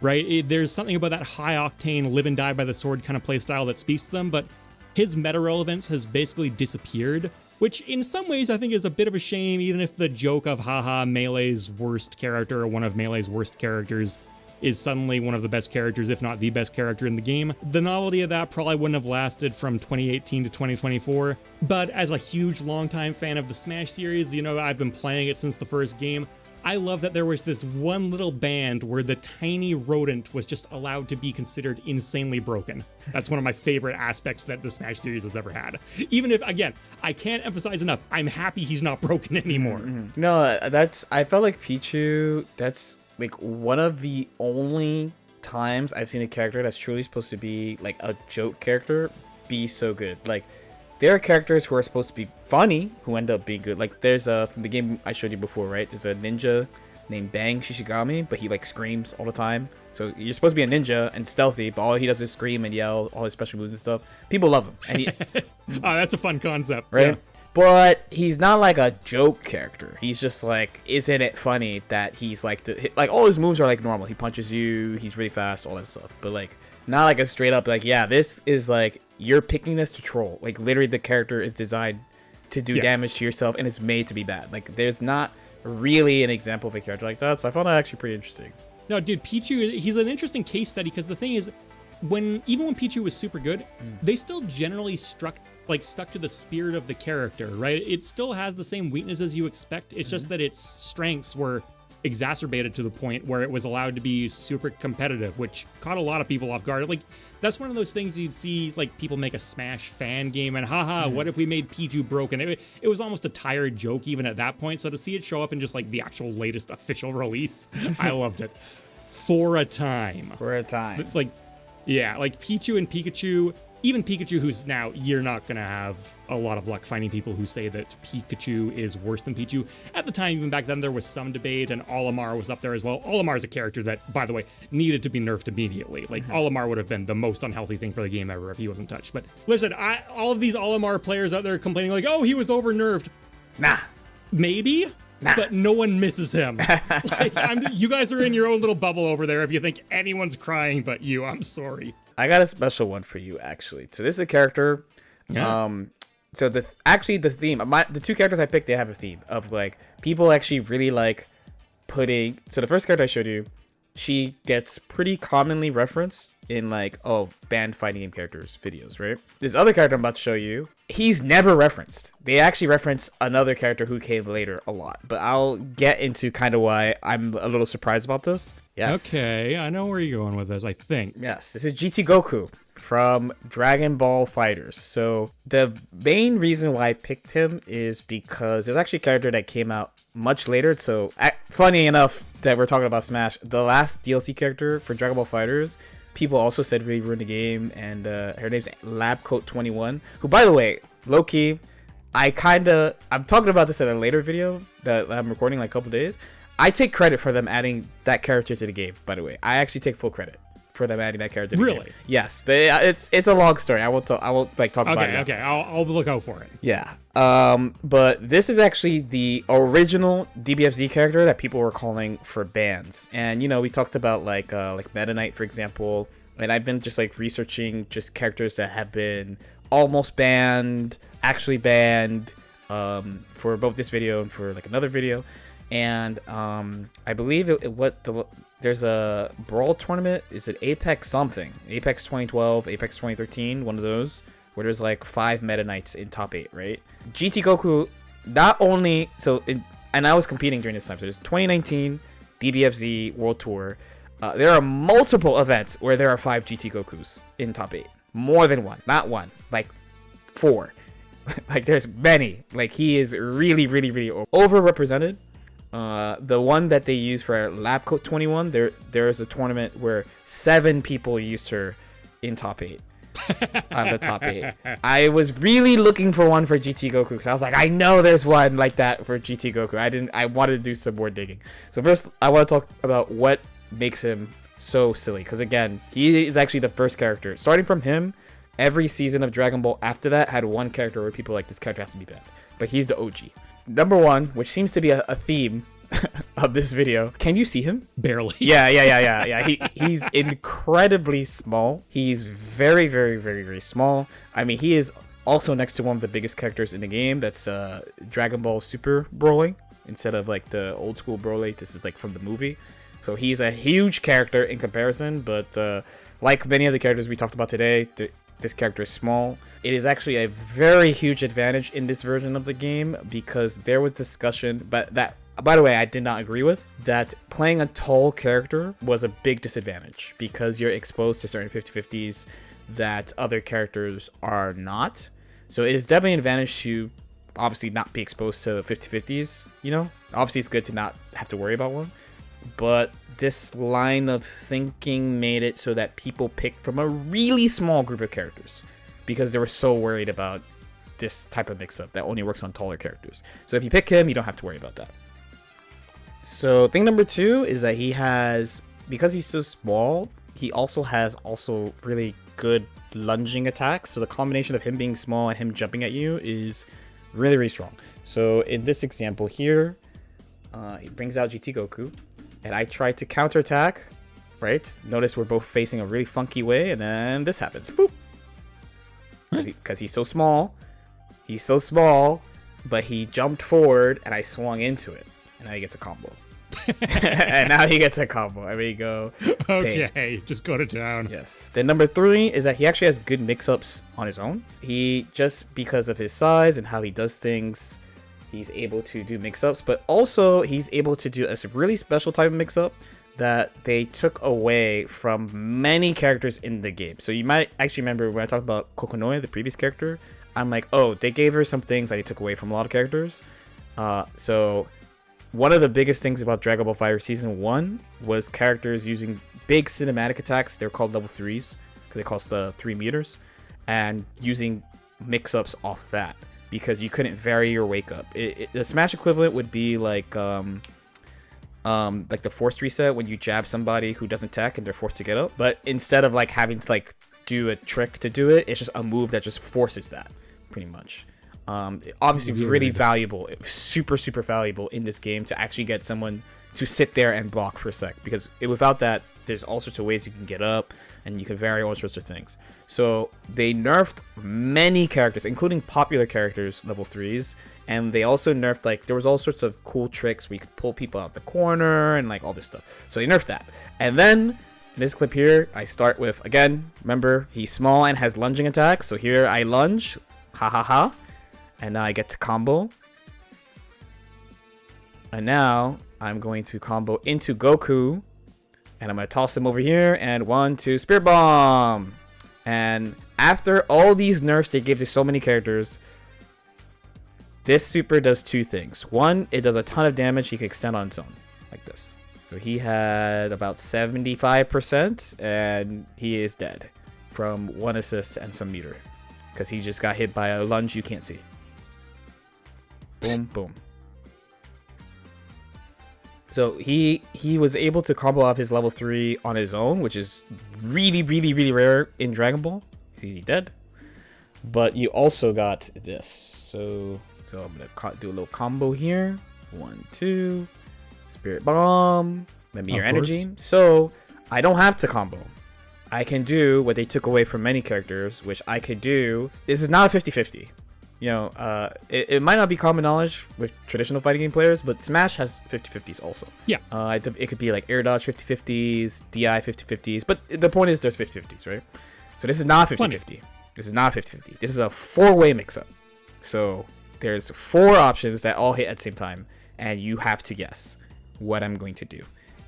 Right? There's something about that high-octane live and die by the sword kind of playstyle that speaks to them, but his meta relevance has basically disappeared, which in some ways I think is a bit of a shame, even if the joke of haha, Melee's worst character, or one of Melee's worst characters, is suddenly one of the best characters, if not the best character in the game. The novelty of that probably wouldn't have lasted from 2018 to 2024, but as a huge longtime fan of the Smash series, I've been playing it since the first game, I love that there was this one little band where the tiny rodent was just allowed to be considered insanely broken. That's one of my favorite aspects that the Smash series has ever had. Even if, again, I can't emphasize enough, I'm happy he's not broken anymore. No, I felt like Pichu, that's one of the only times I've seen a character that's truly supposed to be a joke character be so good. there are characters who are supposed to be funny who end up being good. Like there's from the game I showed you before, right? There's a ninja named Bang Shishigami, but he like screams all the time. So you're supposed to be a ninja and stealthy, but all he does is scream and yell, all his special moves and stuff. People love him. And he, oh, that's a fun concept, right? Yeah. But he's not like a joke character. He's just like, isn't it funny that he's like, like all his moves are like normal. He punches you, he's really fast, all that stuff. But like, not like a straight up like, yeah, this is like, you're picking this to troll. Like literally the character is designed to do damage to yourself and it's made to be bad. Like there's not really an example of a character like that. So I found that actually pretty interesting. No, dude, Pichu, he's an interesting case study because the thing is, even when Pichu was super good, they still generally stuck to the spirit of the character, right? It still has the same weaknesses you expect. It's just that its strengths were exacerbated to the point where it was allowed to be super competitive, which caught a lot of people off guard. Like, that's one of those things you'd see, like, people make a Smash fan game and haha, what if we made Pichu broken? It was almost a tired joke even at that point. So to see it show up in just like the actual latest official release, I loved it. For a time. Like, yeah, like Pichu and Pikachu, even Pikachu, who's now, you're not going to have a lot of luck finding people who say that Pikachu is worse than Pichu. At the time, even back then, there was some debate, and Olimar was up there as well. Olimar is a character that, by the way, needed to be nerfed immediately. Like, Olimar would have been the most unhealthy thing for the game ever if he wasn't touched. But listen, all of these Olimar players out there complaining like, oh, he was over-nerfed. Nah. Maybe? Nah. But no one misses him. Like, you guys are in your own little bubble over there if you think anyone's crying but you. I'm sorry. I got a special one for you, actually. So this is a character. Yeah. So the theme, the two characters I picked, they have a theme of like people actually really like putting. So the first character I showed you, she gets pretty commonly referenced in like banned fighting game characters videos, right? This other character I'm about to show you, he's never referenced. They actually reference another character who came later a lot, but I'll get into kind of why I'm a little surprised about this. Yes. Okay, I know where you're going with this, I think. Yes, this is GT Goku from Dragon Ball FighterZ. So the main reason why I picked him is because there's actually a character that came out much later. So funny enough that we're talking about Smash, the last DLC character for Dragon Ball FighterZ, people also said really ruined the game, and her name's LabCoat21, who, by the way, low-key, I'm talking about this in a later video that I'm recording like a couple days. I take credit for them adding that character to the game, by the way. I actually take full credit for them adding that character to the game. Really? Yes. It's a long story. I won't talk about it. Okay. I'll look out for it. Yeah. But this is actually the original DBFZ character that people were calling for bans. And, you know, we talked about like Meta Knight, for example. And I've been just like researching just characters that have been almost banned, actually banned, for both this video and for like another video. And I believe there's a Brawl tournament. Is it Apex something? Apex 2012, Apex 2013, one of those, where there's like 5 Meta Knights in top 8, right? GT Goku, not only, and I was competing during this time, so there's 2019 DBFZ World Tour. There are multiple events where there are 5 GT Gokus in top 8. More than one, not one, like 4. Like there's many. Like he is really, really, really overrepresented. The one that they use for LabCoat21, there's a tournament where 7 people used her in top 8. On the top 8. I was really looking for one for GT Goku because I was like, I know there's one like that for GT Goku. I wanted to do some more digging. So first, I want to talk about what makes him so silly. Because again, he is actually the first character. Starting from him, every season of Dragon Ball after that had one character where people were like, this character has to be banned. But he's the OG. Number one, which seems to be a theme of this video. Can you see him? Barely. Yeah. He's incredibly small. He's very, very, very, very small. I mean, he is also next to one of the biggest characters in the game. That's Dragon Ball Super Broly. Instead of like the old school Broly, this is like from the movie. So he's a huge character in comparison. But like many of the characters we talked about today, this character is small. It is actually a very huge advantage in this version of the game because there was discussion, but that, by the way, I did not agree with, that playing a tall character was a big disadvantage because you're exposed to certain 50-50s that other characters are not. So it is definitely an advantage to obviously not be exposed to 50-50s, you know? Obviously it's good to not have to worry about one, but this line of thinking made it so that people picked from a really small group of characters because they were so worried about this type of mix-up that only works on taller characters. So if you pick him, you don't have to worry about that. So thing number 2 is that he has, because he's so small, he also has really good lunging attacks. So the combination of him being small and him jumping at you is really, really strong. So in this example here, he brings out GT Goku, and I try to counterattack, right? Notice we're both facing a really funky way, and then this happens. Boop. Because he's so small. He's so small, but he jumped forward, and I swung into it. And now he gets a combo. And now he gets a combo. There we go. Okay, Bang. just go to town. Yes. Then number 3 is that he actually has good mix-ups on his own. He, just because of his size and how he does things, he's able to do mix-ups. But also, he's able to do a really special type of mix-up that they took away from many characters in the game. So you might actually remember when I talked about Kokonoe, the previous character, I'm like, oh, they gave her some things that they took away from a lot of characters. So one of the biggest things about Dragon Ball FighterZ Season 1 was characters using big cinematic attacks. They're called level 3s because it costs 3 meters, and using mix-ups off that because you couldn't vary your wake up. The Smash equivalent would be like the forced reset when you jab somebody who doesn't tech and they're forced to get up. But instead of like having to like do a trick to do it, it's just a move that just forces that pretty much. Obviously really valuable, super valuable in this game to actually get someone to sit there and block for a sec, because without that there's all sorts of ways you can get up and you can vary all sorts of things. So they nerfed many characters, including popular characters, level 3s, and they also nerfed, like, there was all sorts of cool tricks where you could pull people out the corner and like all this stuff. So they nerfed that. And then in this clip here, I start with, again, remember, he's small and has lunging attacks. So here I lunge, ha ha ha, and now I get to combo. And now I'm going to combo into Goku, and I'm going to toss him over here, and 1, 2, Spirit Bomb. And after all these nerfs they gave to so many characters, this super does 2 things. 1, it does a ton of damage. He can extend on its own, like this. So he had about 75%, and he is dead from 1 assist and some meter, because he just got hit by a lunge you can't see. Boom, boom. So he was able to combo off his level 3 on his own, which is really rare in Dragon Ball. He's dead. But you also got this. So I'm gonna do a little combo here. 1, 2, Spirit Bomb. Let me your energy. So I don't have to combo. I can do what they took away from many characters, which I could do. This is not a 50-50. You know, it might not be common knowledge with traditional fighting game players, but Smash has 50-50s also. Yeah. It could be like air dodge 50-50s, DI 50-50s, but the point is there's 50-50s, right? So this is not 50-50. This is not 50-50. This is a 4-way mix-up. So there's 4 options that all hit at the same time, and you have to guess what I'm going to do.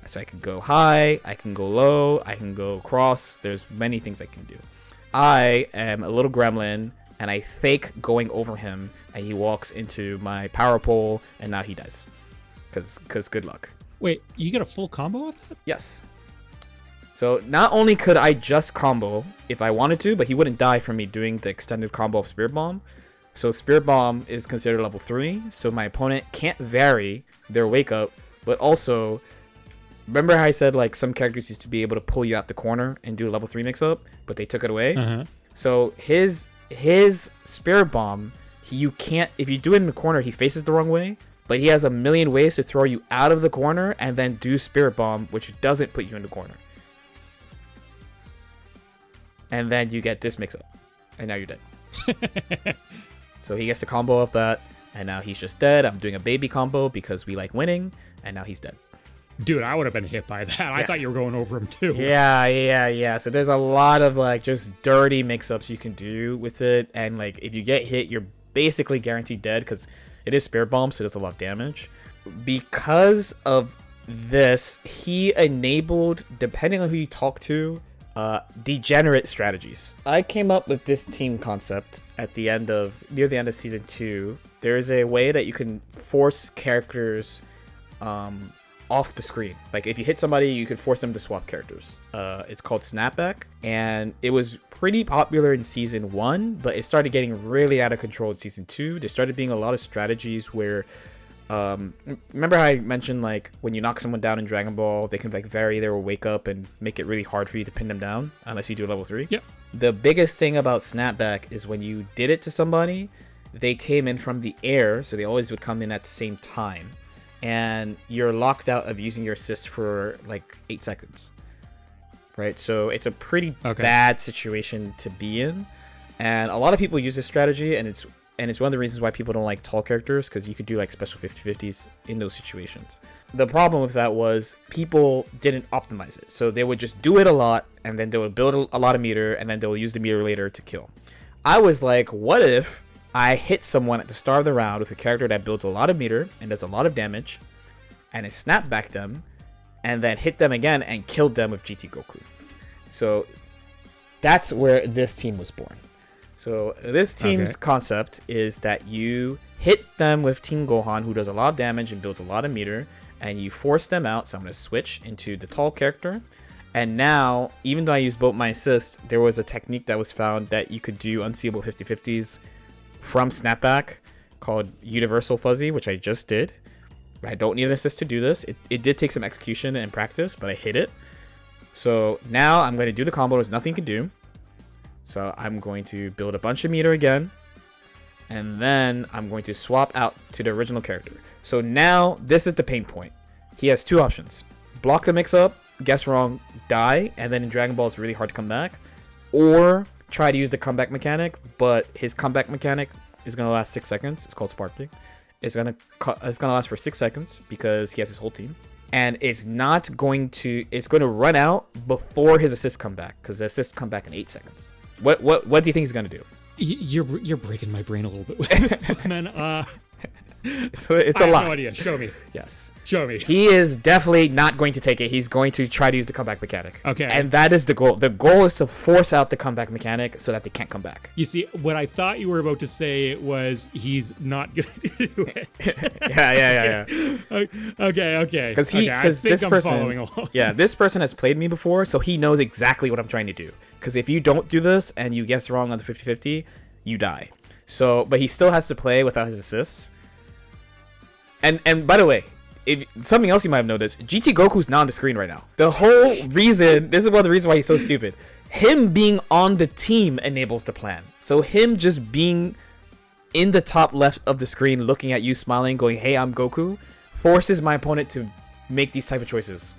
So I can go high, I can go low, I can go cross. There's many things I can do. I am a little gremlin, and I fake going over him, and he walks into my power pole, and now he dies. Because good luck. Wait, you get a full combo of that? Yes. So not only could I just combo if I wanted to, but he wouldn't die from me doing the extended combo of Spirit Bomb. So Spirit Bomb is considered level 3, so my opponent can't vary their wake up, but also, remember how I said like some characters used to be able to pull you out the corner and do a level 3 mix up, but they took it away? So his Spirit Bomb, you can't, if you do it in the corner, he faces the wrong way, but he has a million ways to throw you out of the corner and then do Spirit Bomb, which doesn't put you in the corner. And then you get this mix up, and now you're dead. So he gets to combo off that, and now he's just dead. I'm doing a baby combo because we like winning, and now he's dead. Dude, I would have been hit by that. I thought you were going over him too. Yeah. So there's a lot of like just dirty mix-ups you can do with it, and like if you get hit, you're basically guaranteed dead because it is Spirit Bomb, so it does a lot of damage. Because of this, he enabled, depending on who you talk to, degenerate strategies. I came up with this team concept at the end of near the end of season 2. There's a way that you can force characters off the screen. Like if you hit somebody, you could force them to swap characters. It's called Snapback, and it was pretty popular in season 1, but it started getting really out of control in season 2. There started being a lot of strategies where remember how I mentioned like when you knock someone down in Dragon Ball, they can like vary their wake up and make it really hard for you to pin them down unless you do level 3. Yep. The biggest thing about Snapback is when you did it to somebody, they came in from the air, so they always would come in at the same time, and you're locked out of using your assist for like 8 seconds, right? So it's a pretty bad situation to be in, and a lot of people use this strategy, and it's one of the reasons why people don't like tall characters, because you could do like special 50-50s in those situations. The problem with that was people didn't optimize it, so they would just do it a lot, and then they would build a lot of meter, and then they'll use the meter later to kill. I was like, what if I hit someone at the start of the round with a character that builds a lot of meter and does a lot of damage, and I snap back them, and then hit them again and killed them with GT Goku. So that's where this team was born. So this team's concept is that you hit them with Team Gohan, who does a lot of damage and builds a lot of meter, and you force them out. So I'm going to switch into the tall character. And now, even though I used both my assists, there was a technique that was found that you could do unseeable 50-50s from Snapback called Universal Fuzzy, which I just did. I don't need an assist to do this. It did take some execution and practice, but I hit it. So now I'm going to do the combo. There's nothing you can do. So I'm going to build a bunch of meter again, and then I'm going to swap out to the original character. So now this is the pain point. He has 2 options. Block the mix-up, guess wrong, die, and then in Dragon Ball it's really hard to come back. Or try to use the comeback mechanic, but his comeback mechanic is going to last 6 seconds. It's called Sparking. It's going to last for 6 seconds because he has his whole team. And it's going to run out before his assists come back, because the assists come back in 8 seconds. What do you think he's gonna do? You're breaking my brain a little bit with this, man. It's a lot. I have no idea. Show me. Yes. Show me. He is definitely not going to take it. He's going to try to use the comeback mechanic. Okay. And that is the goal. The goal is to force out the comeback mechanic so that they can't come back. You see, what I thought you were about to say was he's not going to do it. Yeah. Okay. Because this person, this person has played me before, so he knows exactly what I'm trying to do. Because if you don't do this and you guess wrong on the 50-50, you die. So, but he still has to play without his assists. And by the way, something else you might have noticed, GT Goku's not on the screen right now. The whole reason, this is one of the reasons why he's so stupid. Him being on the team enables the plan. So him just being in the top left of the screen, looking at you, smiling, going, "Hey, I'm Goku," forces my opponent to make these type of choices.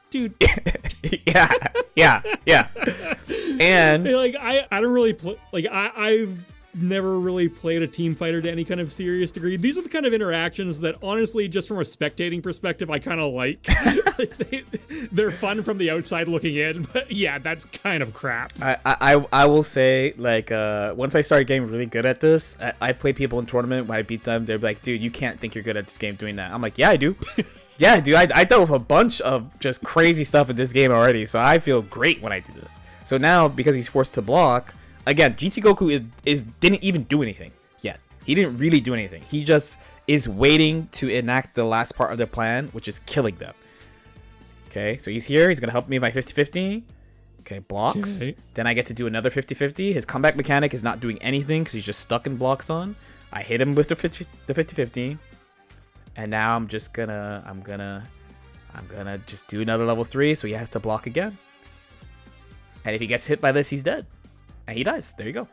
Dude. yeah. And like I don't really play, like I've never really played a team fighter to any kind of serious degree. These are the kind of interactions that honestly, just from a spectating perspective, I kind of like. They're fun from the outside looking in, but yeah, that's kind of crap. I will say, like, once I started getting really good at this, I play people in tournament. When I beat them, they're like, "Dude, you can't think you're good at this game doing that." I'm like, "Yeah, I do." Yeah, dude, I dealt with a bunch of just crazy stuff in this game already, so I feel great when I do this. So now, because he's forced to block, again, GT Goku didn't even do anything yet. He didn't really do anything. He just is waiting to enact the last part of their plan, which is killing them. Okay, so he's here. He's going to help me with my 50-50. Okay, blocks. Okay. Then I get to do another 50-50. His comeback mechanic is not doing anything because he's just stuck in blocks on. I hit him with the 50-50. And now I'm gonna just do another level 3, so he has to block again. And if he gets hit by this, he's dead. And he dies. There you go.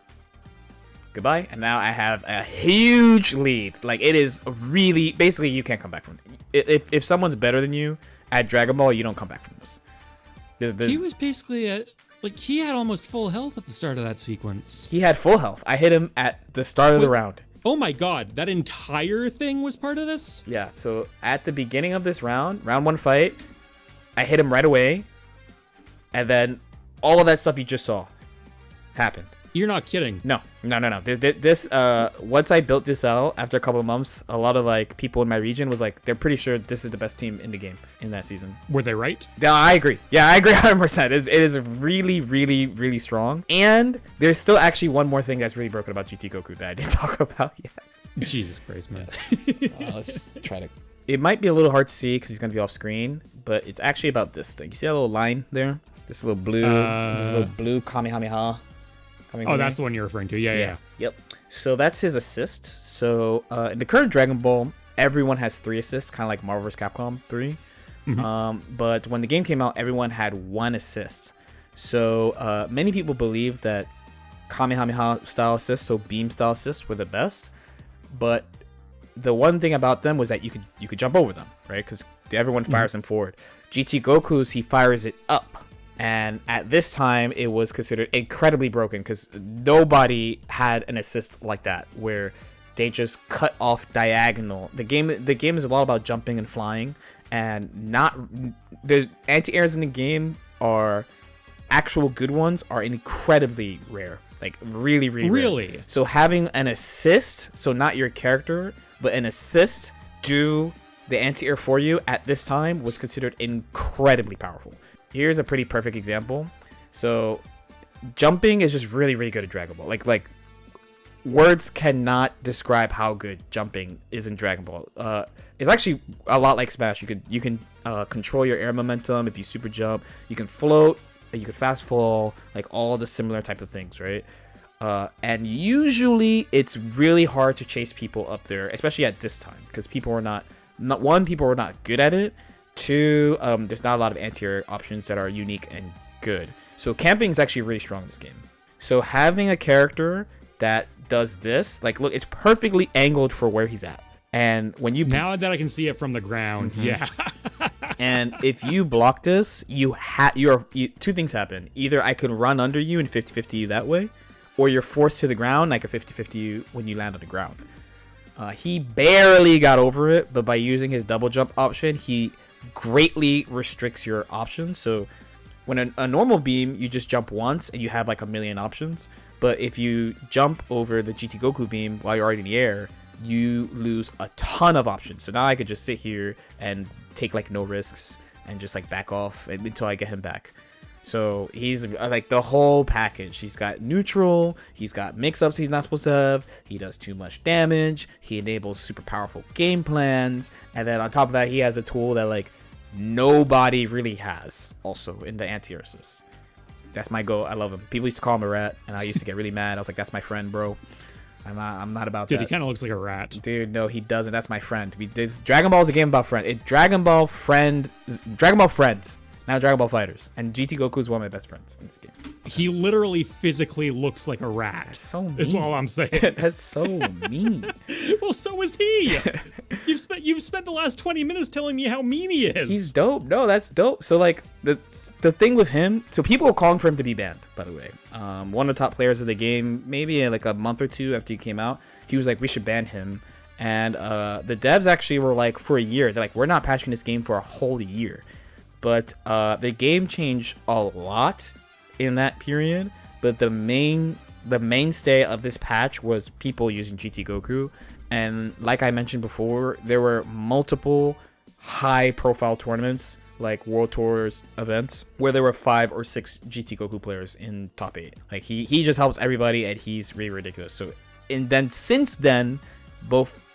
Goodbye. And now I have a huge lead. Like, it is really, basically, you can't come back from it. If someone's better than you at Dragon Ball, you don't come back from this. He was basically he had almost full health at the start of that sequence. He had full health. I hit him at the start of the round. Oh my god, that entire thing was part of this? Yeah, so at the beginning of this round 1 fight, I hit him right away, and then all of that stuff you just saw happened. You're not kidding. No. This once I built this out, after a couple of months, a lot of like people in my region was like, they're pretty sure this is the best team in the game in that season. Were they right? Yeah, I agree. 100%. It is really, really, really strong. And there's still actually one more thing that's really broken about GT Goku that I didn't talk about yet. Jesus Christ, man. Let's try to it might be a little hard to see because he's going to be off screen, but it's actually about this thing. You see that little line there? This little blue Kamehameha. Oh, that's the one you're referring to. Yeah. Yep. So that's his assist. So in the current Dragon Ball, everyone has 3 assists, kind of like Marvel vs. Capcom 3. But when the game came out, everyone had 1 assist. So many people believe that Kamehameha style assists, so beam style assists, were the best. But the one thing about them was that you could jump over them, right? Because everyone fires them forward. GT Goku's, he fires it up. And at this time, it was considered incredibly broken because nobody had an assist like that where they just cut off diagonal. The game is a lot about jumping and flying, and not the anti-airs in the game are actual good ones are incredibly rare, like really rare. So having an assist, so not your character, but an assist do the anti-air for you at this time was considered incredibly powerful. Here's a pretty perfect example. So jumping is just really good at Dragon Ball. Like words cannot describe how good jumping is in Dragon Ball. It's actually a lot like Smash. You can control your air momentum if you super jump. You can float. You can fast fall. Like all the similar type of things, right? And usually it's really hard to chase people up there, especially at this time, because people were not good at it. 2, there's not a lot of anti-air options that are unique and good. So camping is actually really strong in this game. So having a character that does this, like, look, it's perfectly angled for where he's at. And when you now that I can see it from the ground, yeah. And if you block this, 2 things happen. Either I can run under you and 50-50 you that way, or you're forced to the ground, like a 50-50 you when you land on the ground. He barely got over it, but by using his double jump option, he greatly restricts your options. So when a normal beam, you just jump once and you have like a million options. But if you jump over the GT Goku beam while you're already in the air, you lose a ton of options. So now I could just sit here and take like no risks and just like back off until I get him back. So he's like the whole package. He's got neutral, he's got mix-ups he's not supposed to have, he does too much damage, he enables super powerful game plans, and then on top of that, he has a tool that like nobody really has also in the anti-air assist. That's my goal. I love him. People used to call him a rat, and I used to get really mad. I was like, that's my friend, bro. I'm not about Dude, that. he kind of looks like a rat. Dude, no, he doesn't. That's my friend. Dragon Ball is a game about friends. Dragon Ball Friends, now Dragon Ball Fighters. And GT Goku is one of my best friends in this game. He literally physically looks like a rat. That's so mean. Is all I'm saying. That's so mean. Well, so is he. You've spent the last 20 minutes telling me how mean he is. He's dope. No, that's dope. So like the thing with him, so people are calling for him to be banned, by the way. One of the top players of the game, maybe in like a month or 2 after he came out, he was like, we should ban him. And the devs actually were like, for a year, they're like, we're not patching this game for a whole year. But the game changed a lot in that period. But the mainstay of this patch was people using GT Goku. And like I mentioned before, there were multiple high-profile tournaments, like World Tours events, where there were 5 or 6 GT Goku players in top 8. Like he just helps everybody, and he's really ridiculous. So, and then since then,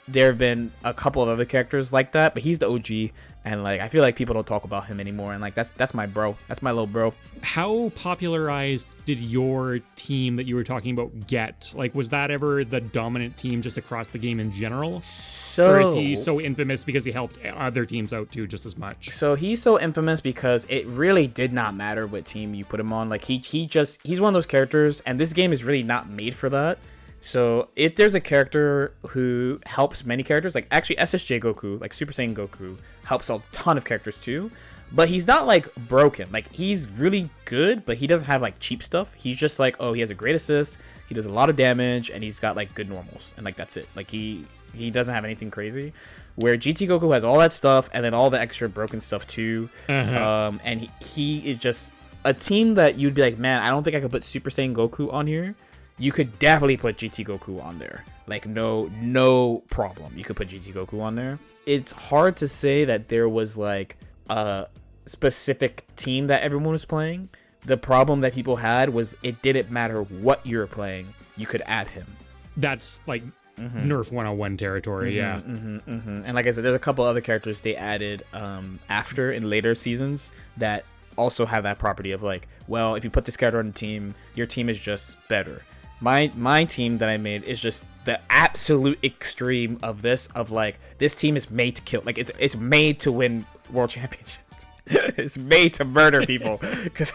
there have been a couple of other characters like that, but he's the OG, and like I feel like people don't talk about him anymore, and like that's my bro. That's my little bro. How popularized did your team that you were talking about get? Like, was that ever the dominant team just across the game in general? Or is he so infamous because he helped other teams out too just as much? So he's so infamous because it really did not matter what team you put him on. Like he's one of those characters, and this game is really not made for that. So if there's a character who helps many characters, like actually SSJ Goku, like Super Saiyan Goku, helps a ton of characters too, but he's not like broken. Like he's really good, but he doesn't have like cheap stuff. He's just like, oh, he has a great assist, he does a lot of damage, and he's got like good normals, and like that's it. Like he doesn't have anything crazy. Where GT Goku has all that stuff and then all the extra broken stuff too. And he is just a team that you'd be like, man, I don't think I could put Super Saiyan Goku on here. You could definitely put GT Goku on there. Like, no problem. You could put GT Goku on there. It's hard to say that there was, like, a specific team that everyone was playing. The problem that people had was it didn't matter what you were playing. You could add him. That's, like, Nerf 101 territory. And like I said, there's a couple other characters they added after in later seasons that also have that property of like, well, if you put this character on the team, your team is just better. My team that I made is just the absolute extreme of this, of like, this team is made to kill. Like, it's made to win world championships. It's made to murder people, because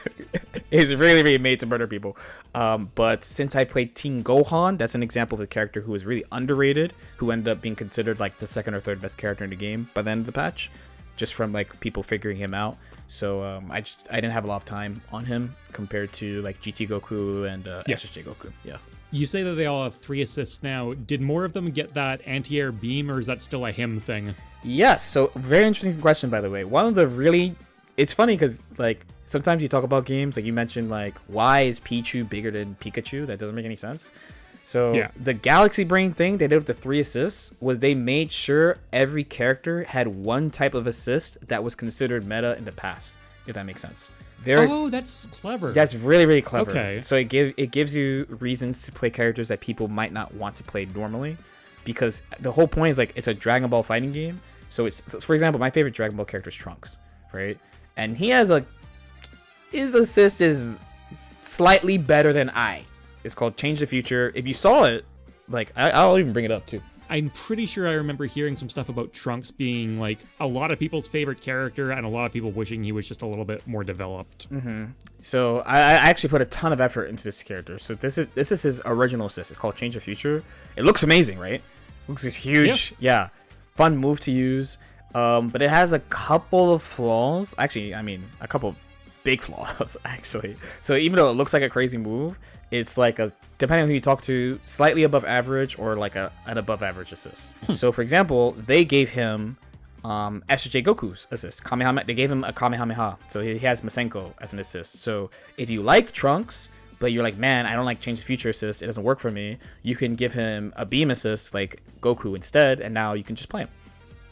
it's really, really made to murder people. But since I played Team Gohan, that's an example of a character who was really underrated, who ended up being considered like the second or third best character in the game by the end of the patch, just from like people figuring him out. So I didn't have a lot of time on him compared to like GT Goku and SSJ Goku. Yeah. You say that they all have 3 assists now. Did more of them get that anti-air beam, or is that still a him thing? Yes. So very interesting question, by the way. One of the really, it's funny because like sometimes you talk about games, like you mentioned, like, why is Pichu bigger than Pikachu? That doesn't make any sense. So the Galaxy Brain thing they did with the 3 assists was they made sure every character had one type of assist that was considered meta in the past, if that makes sense. Oh, that's clever. That's really, really clever. Okay. So it gives you reasons to play characters that people might not want to play normally, because the whole point is like, it's a Dragon Ball fighting game. So for example, my favorite Dragon Ball character is Trunks, right? And he has his assist is slightly better than It's called Change the Future. If you saw it, like, I'll even bring it up too. I'm pretty sure I remember hearing some stuff about Trunks being like a lot of people's favorite character, and a lot of people wishing he was just a little bit more developed. So I actually put a ton of effort into this character. So this is his original assist. It's called Change the Future. It looks amazing, right? It looks huge. Yeah. Fun move to use. But it has a couple of flaws. Actually, I mean, a couple of big flaws, actually. So even though it looks like a crazy move, it's like depending on who you talk to, slightly above average or like an above average assist. So for example, they gave him SJ Goku's assist. Kamehameha. They gave him a Kamehameha. So he has Masenko as an assist. So if you like Trunks, but you're like, man, I don't like Change the Future assist, it doesn't work for me, you can give him a beam assist like Goku instead, and now you can just play him.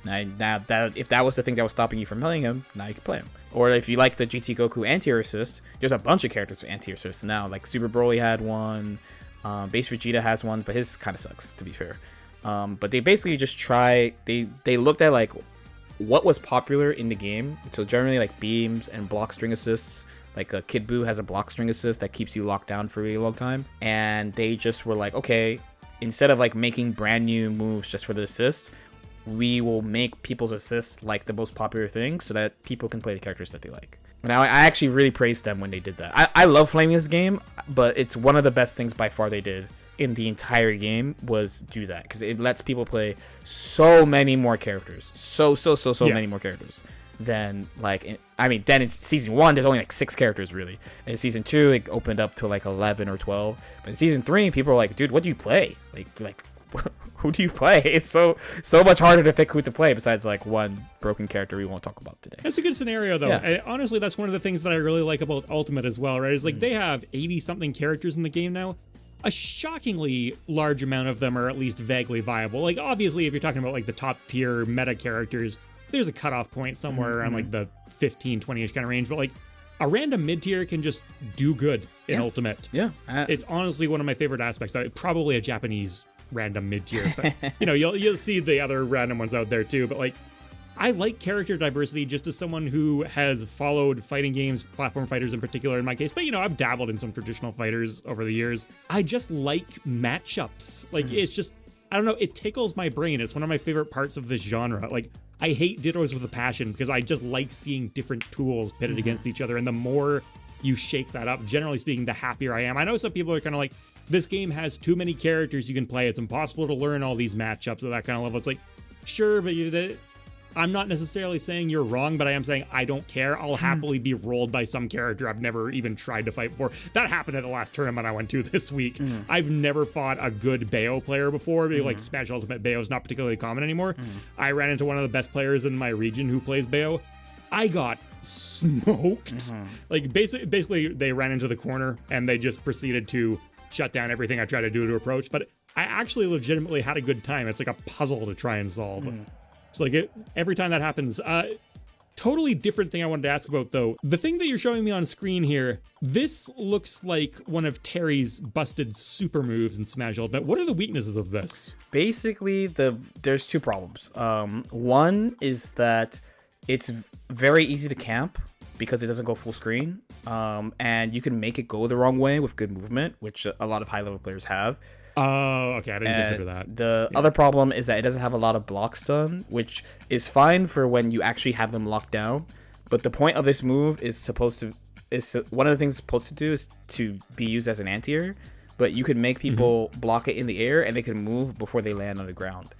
Now that if that was the thing that was stopping you from playing him, now you can play him. Or if you like the GT Goku anti-air assist, there's a bunch of characters with anti-air assists now. Like Super Broly had one, Base Vegeta has one, but his kind of sucks, to be fair. But they basically just they looked at like what was popular in the game. So generally like beams and block string assists. Like Kid Buu has a block string assist that keeps you locked down for a really long time. And they just were like, okay, instead of like making brand new moves just for the assists, we will make people's assists like the most popular thing so that people can play the characters that they like. Now, I actually really praised them when they did that. I love flaming this game, but it's one of the best things by far they did in the entire game was do that, because it lets people play so many more characters. So many more characters than like, then in season 1, there's only like 6 characters really. And in season 2, it opened up to like 11 or 12. But in season 3, people are like, dude, what do you play? Like who do you play? It's so much harder to pick who to play besides like one broken character we won't talk about today. That's a good scenario though. Yeah. Honestly, that's one of the things that I really like about Ultimate as well, right? Is like they have 80 something characters in the game now. A shockingly large amount of them are at least vaguely viable. Like obviously if you're talking about like the top tier meta characters, there's a cutoff point somewhere around like the 15, 20-ish kind of range, but like a random mid-tier can just do good in Ultimate. Yeah. It's honestly one of my favorite aspects. Probably a Japanese random mid-tier, but you know, you'll see the other random ones out there too, but like I like character diversity just as someone who has followed fighting games, platform fighters in particular in my case, but you know, I've dabbled in some traditional fighters over the years. I just like matchups. Like it's just, I don't know, it tickles my brain. It's one of my favorite parts of this genre. Like I hate Dittos with a passion because I just like seeing different tools pitted against each other, and the more you shake that up, generally speaking, the happier I am. I know some people are kind of like, this game has too many characters you can play. It's impossible to learn all these matchups at that kind of level. It's like, sure, but I'm not necessarily saying you're wrong, but I am saying I don't care. I'll happily be rolled by some character I've never even tried to fight before. That happened at the last tournament I went to this week. I've never fought a good Bayo player before. Like Smash Ultimate Bayo is not particularly common anymore. I ran into one of the best players in my region who plays Bayo. I got smoked. Like basically they ran into the corner and they just proceeded to shut down everything I tried to do to approach, but I actually legitimately had a good time. It's like a puzzle to try and solve. So like every time that happens, totally different thing I wanted to ask about, though. The thing that you're showing me on screen here, this looks like one of Terry's busted super moves in Smash Ultimate. What are the weaknesses of this? Basically, there's two problems. One is that it's very easy to camp because it doesn't go full screen, and you can make it go the wrong way with good movement, which a lot of high-level players have. Oh, okay, I didn't consider that. The other problem is that it doesn't have a lot of block stun, which is fine for when you actually have them locked down. But the point of this move is one of the things it's supposed to do is to be used as an anti-air, but you can make people block it in the air and they can move before they land on the ground.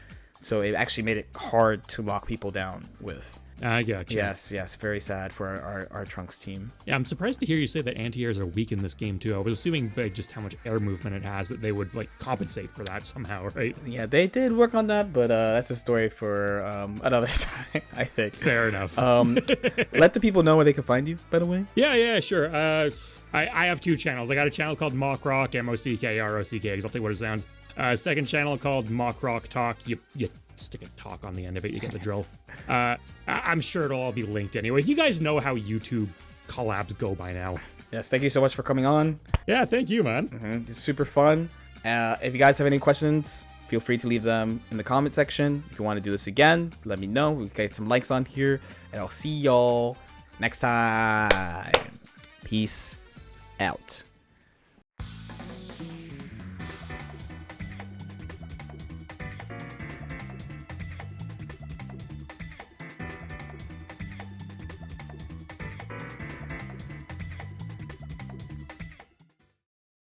So it actually made it hard to lock people down with. I gotcha. Yes, very sad for our Trunks team. Yeah, I'm surprised to hear you say that anti-airs are weak in this game too. I was assuming by just how much air movement it has that they would like compensate for that somehow, right? Yeah, they did work on that, but that's a story for another time, I think. Fair enough. Let the people know where they can find you, by the way. Yeah, sure. I have two channels. I got a channel called Mock Rock, MOCKROCK, exactly what it sounds. Second channel called Mock Rock Talk. You stick a talk on the end of it, you get the drill. I'm sure it'll all be linked anyways. You guys know how YouTube collabs go by now. Yes, thank you so much for coming on. Yeah, thank you, man. It's super fun. If you guys have any questions, feel free to leave them in the comment section. If you want to do this again, let me know. We'll get some likes on here, and I'll see y'all next time. Peace out.